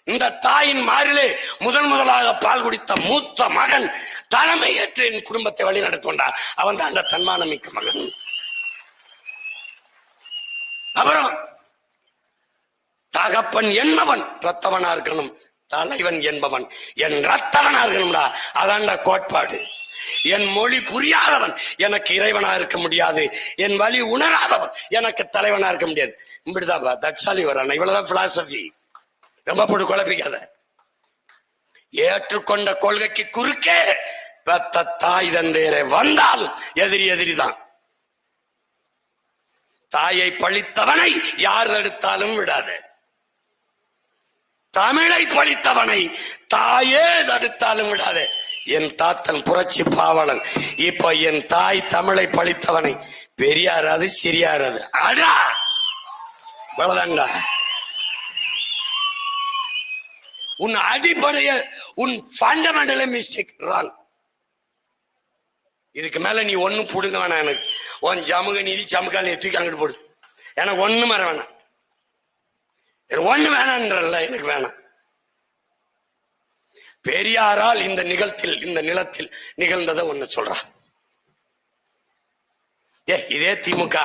இந்த தாயின் மாறிலே முதலாக பால் குடித்த மூத்த மகன், தலைமை ஏற்று என் குடும்பத்தை வழி நடத்துவான். அவன் தான் அந்த தன்மானம் மிக்க மகன். அப்புறம் தகப்பன் என்பவன் ரத்தவனா இருக்கணும், தலைவன் என்பவன் என் ரத்தவனா இருக்கணும்டா. அதான்டா கோட்பாடு. என் மொழி புரியாதவன் எனக்கு இறைவனா இருக்க முடியாது, என் வழி உணராதவன் எனக்கு தலைவனா இருக்க முடியாது. இப்படிதான் தட்சாலி வரான். இவ்வளவுதான் பிலாசபி. ரொம்ப போட்டு குழப்பிக்காத. ஏற்றுக்கொண்ட கொள்கைக்கு குறுக்கே பெத்த தாய் தந்தையரை வந்தாலும் எதிரிதான். தாயை பழித்தவனை யார் தடுத்தாலும் விடாது. தமிழை பழித்தவனை தாயே தடுத்தாலும் விடாது. என் தாத்தன் புரட்சி பாவலன். இப்ப என் தாய் தமிழை பழித்தவனை பெரியாராது சிறியாராது அடா வளதண்டா. உன் அடிப்படைய, உன் ஃபண்டமெண்டல் மிஸ்டேக் ராங். இதுக்கு மேல நீ ஒன்னும் புடுங்க வேணாம். எனக்கு உன் ஜமுக நீதி சமுக்கால் தூக்கி அங்கிட்டு போடு. எனக்கு ஒண்ணு மர வேணாம், ஒண்ணு வேணான்றல்ல, எனக்கு வேணாம். பெரியாரால் இந்த நிலத்தில் நிகழ்ந்ததை ஒண்ணு சொல்றான். இதே திமுக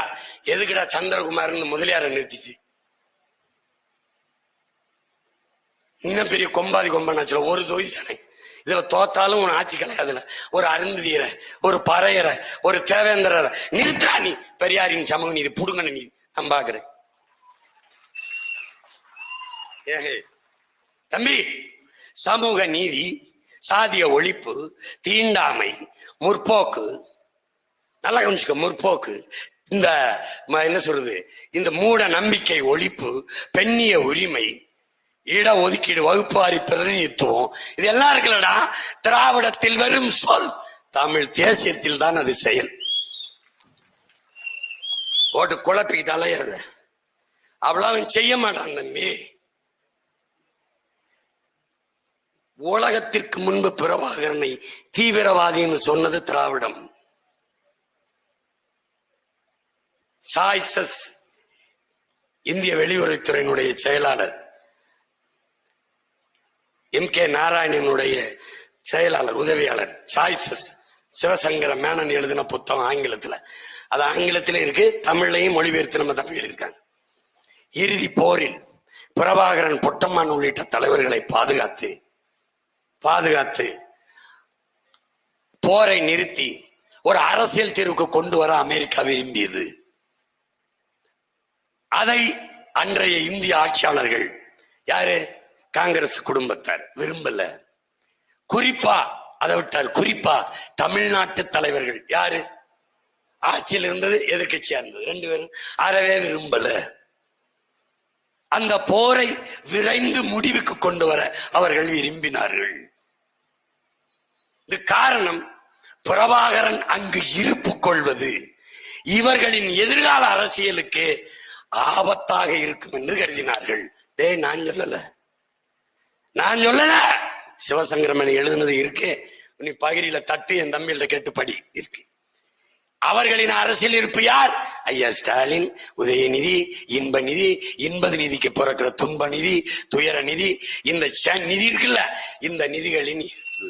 எதுக்குடா சந்திரகுமார் முதலியார நிறுத்திச்சு? இன்னும் பெரிய கொம்பாதி கொம்பனாச்சுல ஒரு தொகுதி தானே. இதுல தோத்தாலும் உன் ஆட்சி கலையாதுல. ஒரு அருந்ததியரை, ஒரு பறையரை, ஒரு தேவேந்திரரை நிறுத்தா. நீ பெரியாரின் சமூக நீதி புடுங்கன்னு நீ நான் பாக்குறேன். தம்பி, சமூக நீதி, சாதிய ஒழிப்பு, தீண்டாமை, முற்போக்கு, நல்லா கவனிச்சுக்க, முற்போக்கு, இந்த என்ன சொல்றது, இந்த மூட நம்பிக்கை ஒழிப்பு, பெண்ணிய உரிமை, இட ஒதுக்கீடு, வகுப்பாரி பிரதிநிதித்துவம், இது எல்லாம் இருக்குல்லடா. திராவிடத்தில் வரும் சொல், தமிழ் தேசியத்தில் தான் அது செயல். போட்டு குழப்பிக்கிட்டு அலையாத. அவ்வளவு செய்ய மாட்டான் தம்பி. உலகத்திற்கு முன்பு பிரபாகரனை தீவிரவாதின்னு சொன்னது திராவிடம். சாய்சஸ் இந்திய வெளியுறவுத்துறையினுடைய செயலாளர், MK நாராயணனுடைய செயலாளர் உதவியாளர் சாய்சஸ் சிவசங்கர மேனன் எழுதின புத்தகம் ஆங்கிலத்துல. அது ஆங்கிலத்தில இருக்கு, தமிழ்லையும் மொழிபெயர்த்து நம்ம தமிழ் எழுதியிருக்காங்க. இறுதி போரில் பிரபாகரன், பொட்டம்மான் உள்ளிட்ட தலைவர்களை பாதுகாத்து போரை நிறுத்தி ஒரு அரசியல் தீர்வுக்கு கொண்டு வர அமெரிக்கா விரும்பியது. அதை அன்றைய இந்திய ஆட்சியாளர்கள், யாரு, காங்கிரஸ் குடும்பத்தார் விரும்பல. குறிப்பா அதை விட்டால் குறிப்பா தமிழ்நாட்டு தலைவர்கள், யாரு ஆட்சியில் இருந்தது, எதிர்கட்சியா இருந்தது, ரெண்டு பேரும் அறவே விரும்பல. அந்த போரை விரைந்து முடிவுக்கு கொண்டு வர அவர்கள் விரும்பினார்கள். இது காரணம், பிரபாகரன் அங்கு இருப்பு கொள்வது இவர்களின் எதிர்கால அரசியலுக்கு ஆபத்தாக இருக்கும் என்று கருதினார்கள். நான் சொல்லல, சிவசங்கரமணி எழுதுனது இருக்கு. நீ பகிரில தட்டு என் தம்பியில கேட்டு படி இருக்கு. அவர்களின் அரசியல் இருப்பு யார்? ஐயா ஸ்டாலின், உதயநிதி, இன்ப நிதி, இன்பது நிதிக்கு பிறக்கிற துன்ப நிதி, துயர நிதி, இந்த நிதி இருக்குல்ல, இந்த நிதிகளின் இருப்பு.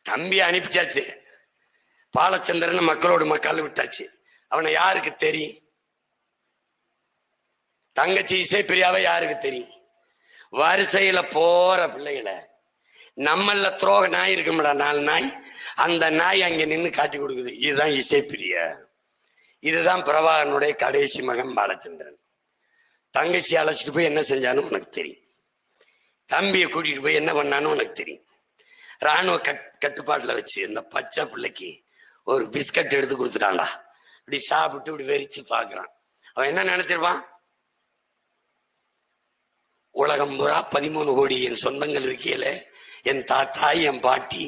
தம்பி அனுப்பிச்சாச்சு, பாலச்சந்திரன் மக்களோடு மக்கள் விட்டாச்சு. அவனை யாருக்கு தெரியும்? தங்கச்சி இசைப்பிரியாவை யாருக்கு தெரியும்? வரிசையில போற பிள்ளைகளை நம்மள துரோக நாய் இருக்கும்டா, 4 நாய், அந்த நாய் அங்க நின்று காட்டி கொடுக்குது. இதுதான் இசைப்பிரியா, இதுதான் பிரபாகரனுடைய கடைசி மகன் பாலச்சந்திரன். தங்கச்சி அழைச்சிட்டு போய் என்ன செஞ்சான்னு உனக்கு தெரியும், தம்பியை கூட்டிட்டு போய் என்ன பண்ணான்னு உனக்கு தெரியும். ராணுவ கட்டுப்பாட்டுல வச்சு இந்த பச்சை பிள்ளைக்கு ஒரு பிஸ்கட் எடுத்து கொடுத்துட்டான்டா. இப்படி சாப்பிட்டு இப்படி வெறிச்சு பாக்குறான். அவன் என்ன நினைச்சிருப்பான்? உலகம் பூரா 13 கோடி என் சொந்தங்கள் இருக்கையில, என் தாத்தா, என் பாட்டி,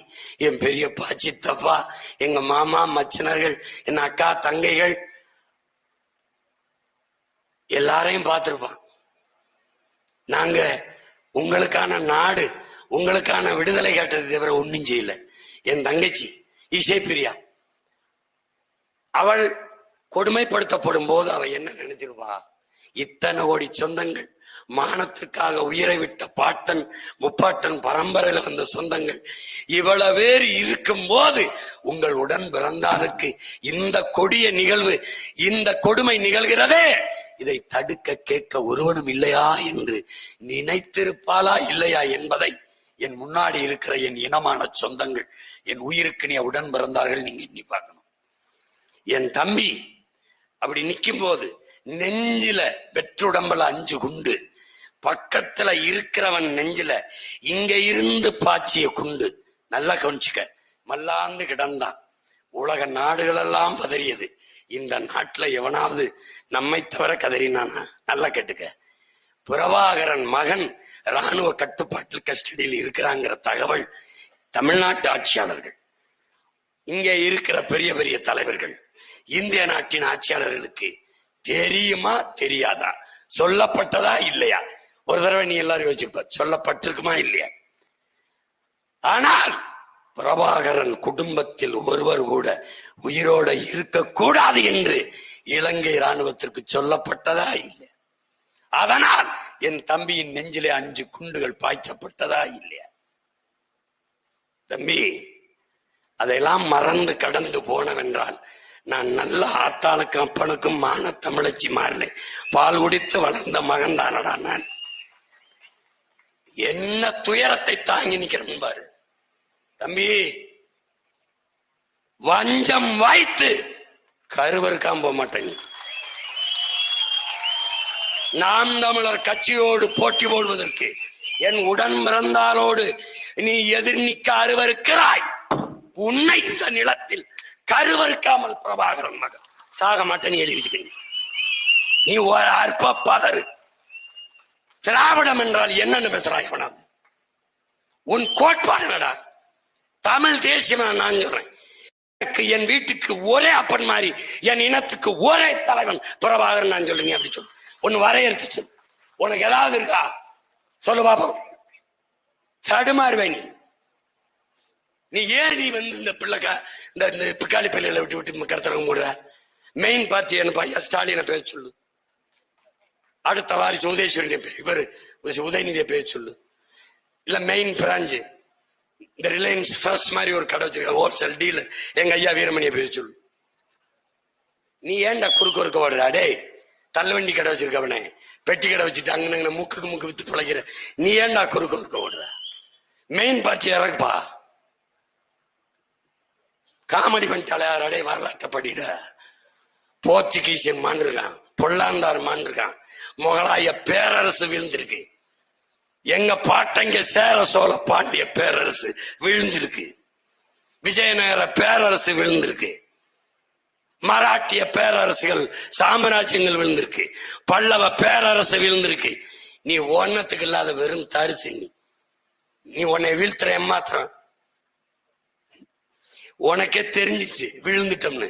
என் பெரியப்பா, சித்தப்பா, எங்க மாமா, மச்சினர்கள், என் அக்கா, தங்கைகள் எல்லாரையும் பார்த்திருப்பான். நாங்க உங்களுக்கான நாடு, உங்களுக்கான விடுதலை கேட்டது தவிர ஒன்னும் செய்யல. என் தங்கச்சி இசைப்பிரியா, அவள் கொடுமைப்படுத்தப்படும் போது அவ என்ன நினைச்சிருப்பா? இத்தனை கோடி சொந்தங்கள், மானத்திற்காக உயிரை விட்ட பாட்டன் முப்பாட்டன் பரம்பரையில வந்த சொந்தங்கள், இவ்வளவு பேர் இருக்கும் போது உங்கள் உடன் பிறந்தாருக்கு இந்த கொடிய நிகழ்வு, இந்த கொடுமை நிகழ்கிறதே, இதை தடுக்க கேட்க ஒருவனும் இல்லையா என்று நினைத்திருப்பாளா இல்லையா என்பதை என் முன்னாடி இருக்கிற என் இனமான சொந்தங்கள், என் உயிருக்கு நீ உடன் பிறந்தார்கள், நீங்க எண்ணி பார்க்கணும். என் தம்பி அப்படி நிற்கும் போது நெஞ்சில வெற்றுடம்பல 5 குண்டு, பக்கத்துல இருக்கிறவன் நெஞ்சில இங்க இருந்து பாய்ச்சிய குண்டு. நல்லா கவனிச்சுக்க, மல்லாந்து கிடந்தான். உலக நாடுகள் எல்லாம் பதறியது. இந்த நாட்டுல எவனாவது நம்மை தவிர கதறினானா? நல்லா கேட்டுக்க, பிரபாகரன் மகன் ராணுவ கட்டுப்பாட்டில் கஸ்டடியில் இருக்கிறாங்கிற தகவல் தமிழ்நாட்டு ஆட்சியாளர்கள், இங்கே இருக்கிற பெரிய பெரிய தலைவர்கள், இந்திய நாட்டின் ஆட்சியாளர்களுக்கு தெரியுமா தெரியாதா? சொல்லப்பட்டதா இல்லையா? ஒரு தடவை நீ எல்லாரும் யோசிப்ப, சொல்லப்பட்டிருக்குமா இல்லையா? ஆனால் பிரபாகரன் குடும்பத்தில் ஒருவர் கூட உயிரோட இருக்கக்கூடாது என்று இலங்கை ராணுவத்திற்கு சொல்லப்பட்டதா இல்லை. அதனால் என் தம்பியின் நெஞ்சிலே 5 குண்டுகள் பாய்ச்சப்பட்டதா இல்லையா? தம்பி, அதையெல்லாம் மறந்து கடந்து போனவென்றால் நான் நல்ல ஆத்தாளுக்கும் அப்பனுக்கும் மான தமிழச்சி மாறினேன். பால் குடித்து வளர்ந்த மகன் தானடா நான். என்ன துயரத்தை தாங்கி நிக்கிறேன் பாரு தம்பி. வஞ்சம் வைத்து கருவறுக்காம போக மாட்டேன். நாம் தமிழர் கட்சியோடு போட்டி போடுவதற்கு என் உடன் பிறந்தாலோடு நீ எதிர் நிற்க அருவருக்கிறாய். உன்னை இந்த நிலத்தில் கருவறுக்காமல் பிரபாகரன் மகன் சாக மாட்டேன்னு எழுதி வச்சுக்கீங்க. நீ ஒரு அற்ப பதறு. திராவிடம் என்றால் என்னன்னு பேசுறாய்? அவனாவது உன் கோட்பாடு என்னடா? தமிழ் தேசியமா நான் சொல்றேன். என் வீட்டுக்கு ஒரே அப்பன் மாதிரி, என் இனத்துக்கு ஒரே தலைவன் பிரபாகரன் நான் சொல்லுங்க. அப்படி சொல்லு, ஒன்னு வரையறுத்து உனக்கு ஏதாவது இருக்கா சொல்லு பாப்போம். தடுமாறுவே நீ ஏன் நீ வந்து இந்த பிள்ளைக்கா இந்த பிக்காளி பள்ளியில விட்டு விட்டு கருத்தரங்க போடுற? மெயின் பார்ட்டி என்ன ஐயா ஸ்டாலினை பேச சொல்லு. அடுத்த வாரிசு உதயேஸ்வரன் இவரு உதயநிதியை பேச சொல்லு. இல்ல மெயின் பிராஞ்சு இந்த ரிலையன்ஸ் ஃப்ரெஷ் மாதிரி ஒரு கடை வச்சிருக்க ஹோல்சேல் டீலர் எங்க ஐயா வீரமணியை பேச சொல்லு. நீ ஏன்டா குறுக்கு குறுக்க ஓடுற? டே, தள்ளுவண்டி கடை வச்சிருக்கவனே, பெட்டி கடை வச்சுட்டு அங்க மூக்குக்கு மூக்கு வித்து பிழைக்கிற நீ ஏன்டா குறுக்க குறுக்க ஓடுற? மெயின் பார்ட்டி இறக்குப்பா. காமெடி பண்ணிட்டாலே வரலாற்றை படிட. போர்ச்சுகீசியன் மாண்டிருக்கான், பொல்லாந்தார் மாண்டிருக்கான், முகலாய பேரரசு விழுந்திருக்கு. எங்க பாட்டங்க சேர சோழ பாண்டிய பேரரசு விழுந்திருக்கு. விஜயநகர பேரரசு விழுந்திருக்கு. மராட்டிய பேரரசுகள் சாம்ராஜ்யங்கள் விழுந்திருக்கு. பல்லவ பேரரசு விழுந்திருக்கு. நீ ஒன்னத்துக்கு இல்லாத வெறும் தரிசி. நீ உன்னை வீழ்த்துற ஏமாத்திரம். உனக்கே தெரிஞ்சிச்சு விழுந்துட்டோம்னு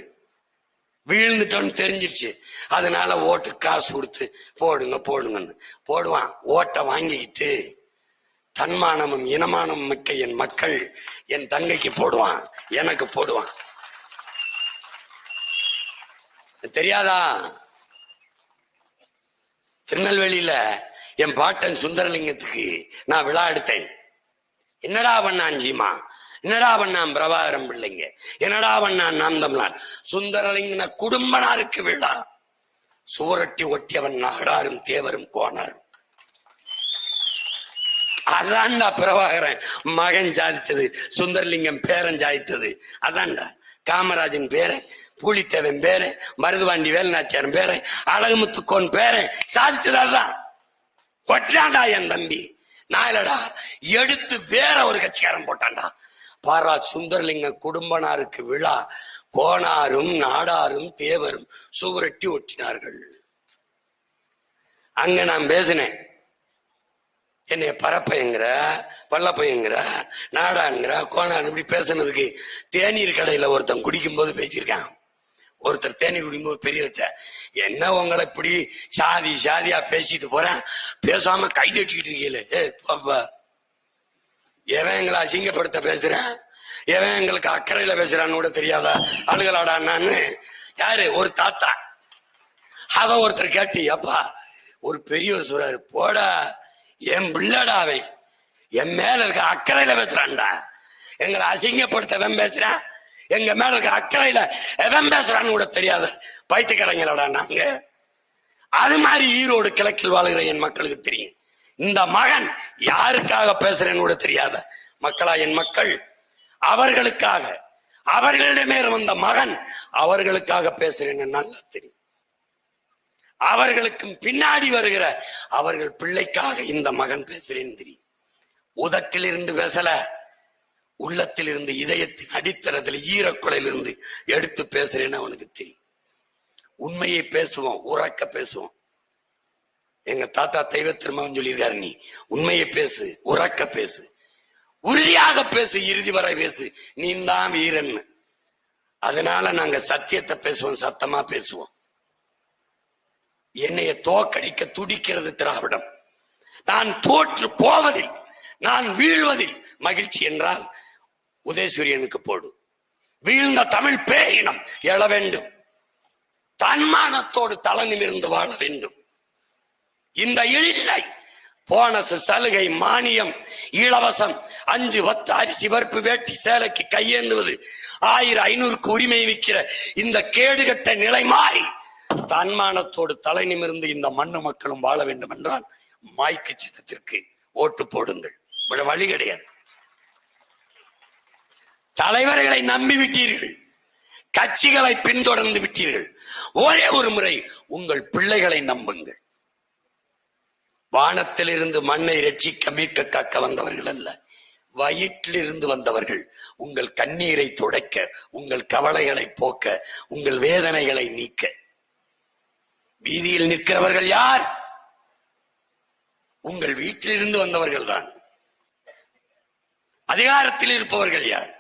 தெரிஞ்சிருச்சு. அதனால ஓட்டு காசு கொடுத்து போடுங்கன்னு போடுவான். ஓட்டை வாங்கிக்கிட்டு தன்மானமும் இனமானமும் மிக்க என் மக்கள் என் தங்கைக்கு போடுவான், எனக்கு போடுவான். தெரியாதா? திருநெல்வேலியில என் பாட்டன் சுந்தரலிங்கத்துக்கு நான் விழா எடுத்தேன். என்னடா பண்ணான் சீமா, என்னடா பண்ணான் பிரபாகரம் பிள்ளைங்க, என்னடா பண்ணான் நாம் தமிழன். சுந்தரலிங்க குடும்பனாருக்கு விழா. சுவரொட்டி ஒட்டியவன் நாடாரும் தேவரும் கோனாரும். அதான்டா பிரபாகரன் மகன் சாதித்தது, சுந்தரலிங்கம் பேரன் சாதித்தது. அதான்டா காமராஜன் பேரன், பூலித்தேவன் பேரன், மருதுவாண்டி வேலுநாச்சியாரன் பேரன், அழகுமுத்துக்கோன் பேரன் சாதிச்சதான். ஒற்றாண்டா என் தம்பி. நாயலடா எடுத்து வேற ஒரு கட்சிக்காரன் போட்டான்டா. பாரா சுந்தரலிங்க குடும்பனாருக்கு விழா. கோனாரும் நாடாரும் தேவரும் சுவரொட்டி ஒட்டினார்கள். அங்க நான் பேசினேன். என்னைய பரப்பைங்கிற, பல்லப்பைங்கிற, நாடாங்கிற, கோனார் இப்படி பேசுனதுக்கு தேநீர் கடையில ஒருத்தன் குடிக்கும் போது பேசியிருக்கான். ஒருத்தர் தேநீர் குடிக்கும் போது பெரியவற்ற, என்ன உங்களை இப்படி சாதியா பேசிட்டு போறேன், பேசாம கை தட்டிக்கிட்டு இருக்கீங்களே. பாப்பா, எவன் எங்களை அசிங்கப்படுத்த பேசுறேன், எவன் எங்களுக்கு அக்கறையில பேசுறான்னு கூட தெரியாதா ஆளுகளாடான்னு. யாரு? ஒரு தாத்தா. அத ஒருத்தர் கேட்டு, அப்பா ஒரு பெரியவர் சொல்றாரு, போடா என் பிள்ளடாவே, என் மேல இருக்க அக்கறையில பேசுறான்டா. எங்களை அசிங்கப்படுத்த பேசுறான், எங்க மேல இருக்க அக்கறையில எவன் பேசுறான்னு கூட தெரியாத பைத்தியக்காரங்களோட நாங்க. அது மாதிரி ஈரோடு கிழக்கில் வாழ்கிற என் மக்களுக்கு தெரியும். இந்த மகன் யாருக்காக பேசுறேன்னு கூட தெரியாத மக்களா என் மக்கள், அவர்களுக்காக, அவர்களிடமே வந்த மகன் அவர்களுக்காக பேசுறேன்னு நல்லா தெரியும். அவர்களுக்கும் பின்னாடி வருகிற அவர்கள் பிள்ளைக்காக இந்த மகன் பேசுறேன்னு தெரியும். உதட்டிலிருந்து பேசல, உள்ளத்திலிருந்து இதயத்தின் அடித்தளத்தில் ஈரக்குலையிலிருந்து எடுத்து பேசுறேன்னு அவனுக்கு தெரியும். உண்மையை பேசுவோம், உறக்க பேசுவோம். எங்க தாத்தா தெய்வ திருமகன் சொல்லியிருக்காரு, நீ உண்மையை பேசு, உறக்க பேசு, உறுதியாக பேசு, இறுதி வரை பேசு, நீ தான் வீரன். அதனால நாங்க சத்தியத்தை பேசுவோம், சத்தமா பேசுவோம். என்னைய தோக்கடிக்க துடிக்கிறது திராவிடம். நான் தோற்று போவதில், நான் வீழ்வதில் மகிழ்ச்சி என்றால் உதயசூரியனுக்கு போடு. வீழ்ந்த தமிழ் பேரினம் எழ வேண்டும், தன்மானத்தோடு தலை நிமிர்ந்து வாழ வேண்டும். இந்த இல்லை போனஸ், சலுகை, மானியம், இலவசம், 5 10 அரிசி பருப்பு வேட்டி சேலைக்கு கையேந்துவது, 1000 500க்கு உரிமை விற்கிற இந்த கேடுகட்ட நிலை மாறி தன்மானத்தோடு தலை நிமிர்ந்து இந்த மண்ணு மக்களும் வாழ வேண்டும் என்றால் மாய்க்கு சின்னத்திற்கு ஓட்டு போடுங்கள். வழி கிடையாது. தலைவர்களை நம்பி விட்டீர்கள், கட்சிகளை பின்தொடர்ந்து விட்டீர்கள். ஒரே ஒரு முறை உங்கள் பிள்ளைகளை நம்புங்கள். வானத்திலிருந்து மண்ணை ரட்சிக்க மீட்க காக்க வந்தவர்கள் அல்ல, வயிற்றிலிருந்து வந்தவர்கள். உங்கள் கண்ணீரை துடைக்க, உங்கள் கவலைகளை போக்க, உங்கள் வேதனைகளை நீக்க. வீதியில் நிற்கிறவர்கள் யார்? உங்கள் வீட்டிலிருந்து வந்தவர்கள் தான். அதிகாரத்தில் இருப்பவர்கள் யார்?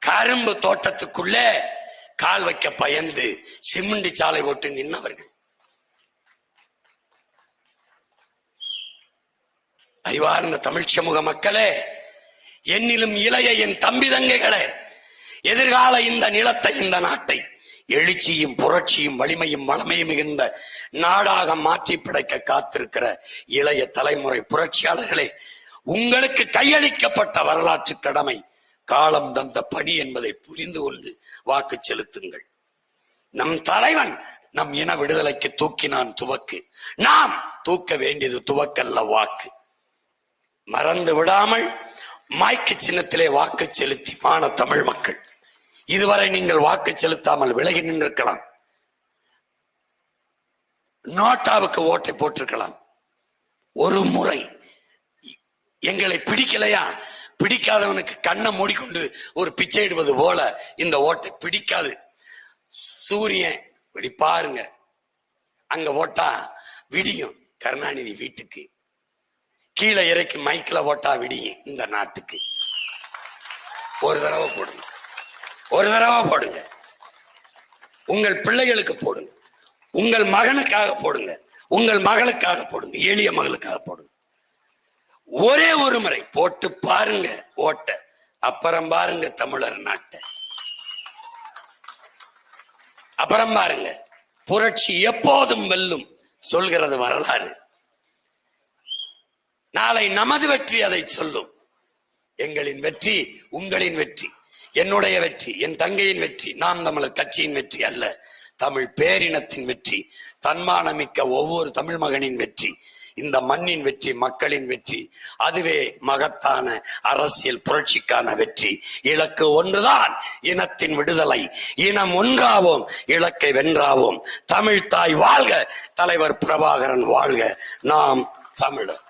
கரும்பு தோட்டத்துக்குள்ளே கால் வைக்க பயந்து சிமெண்ட் சாலை போட்டு நின்றவர்கள். அறிவார்ந்த தமிழ் சமூக மக்களே, என்னிலும் இளைய என் தம்பி தங்கைகளே, எதிர்கால இந்த நிலத்தை, இந்த நாட்டை எழுச்சியும் புரட்சியும் வலிமையும் வளமையும் மிகுந்த நாடாக மாற்றி படைக்க காத்திருக்கிற இளைய தலைமுறை புரட்சியாளர்களே, உங்களுக்கு கையளிக்கப்பட்ட வரலாற்று கடமை, காலம் தந்த பணி என்பதை புரிந்து கொண்டு வாக்கு செலுத்துங்கள். நம் தலைவன் நம் இன விடுதலைக்கு தூக்கினான் துவக்கு. நாம் தூக்க வேண்டியது துவக்கல்ல, வாக்கு. மறந்து விடாமல் மாய்க்கு சின்னத்திலே வாக்கு செலுத்தி மான தமிழ் மக்கள், இதுவரை நீங்கள் வாக்கு செலுத்தாமல் விலகி நின்றிருக்கலாம், நோட்டாவுக்கு ஓட்டை போட்டிருக்கலாம். ஒரு முறை எங்களை பிடிக்கலையா, பிடிக்காதவனுக்கு கண்ணை மூடிக்கொண்டு ஒரு பிச்சை இடுவது போல இந்த ஓட்டை பிடிக்காது. சூரியன் இப்படி பாருங்க, அங்க ஓட்டா விடியும் கருணாநிதி வீட்டுக்கு, கீழே இறக்கி மைக்கில் ஓட்டா விடியும் இந்த நாட்டுக்கு. ஒரு தடவை போடுங்க. ஒரு தடவை போடுங்க. உங்கள் பிள்ளைகளுக்கு போடுங்க, உங்கள் மகனுக்காக போடுங்க, உங்கள் மகளுக்காக போடுங்க, எளிய மகளுக்காக போடுங்க. ஒரே ஒரு முறை போட்டு பாருங்க ஓட்ட, அப்புறம் பாருங்க தமிழர் நாட்டை, அப்புறம் பாருங்க புரட்சி எப்போதும் வெல்லும் சொல்கிறது வரலாறு. நாளை நமது வெற்றி அதை சொல்லும். எங்களின் வெற்றி உங்களின் வெற்றி, என்னுடைய வெற்றி, என் தங்கையின் வெற்றி, நாம் தமிழர் கட்சியின் வெற்றி அல்ல, தமிழ் பேரினத்தின் வெற்றி, தன்மானமிக்க ஒவ்வொரு தமிழ் மகனின் வெற்றி, இந்த மண்ணின் வெற்றி, மக்களின் வெற்றி. அதுவே மகத்தான அரசியல் புரட்சிக்கான வெற்றி. இலக்கு ஒன்றுதான், இனத்தின் விடுதலை. இனம் ஒன்றாவோம், இலக்கை வென்றாவோம். தமிழ் தாய் வாழ்க, தலைவர் பிரபாகரன் வாழ்க. நாம் தமிழர்.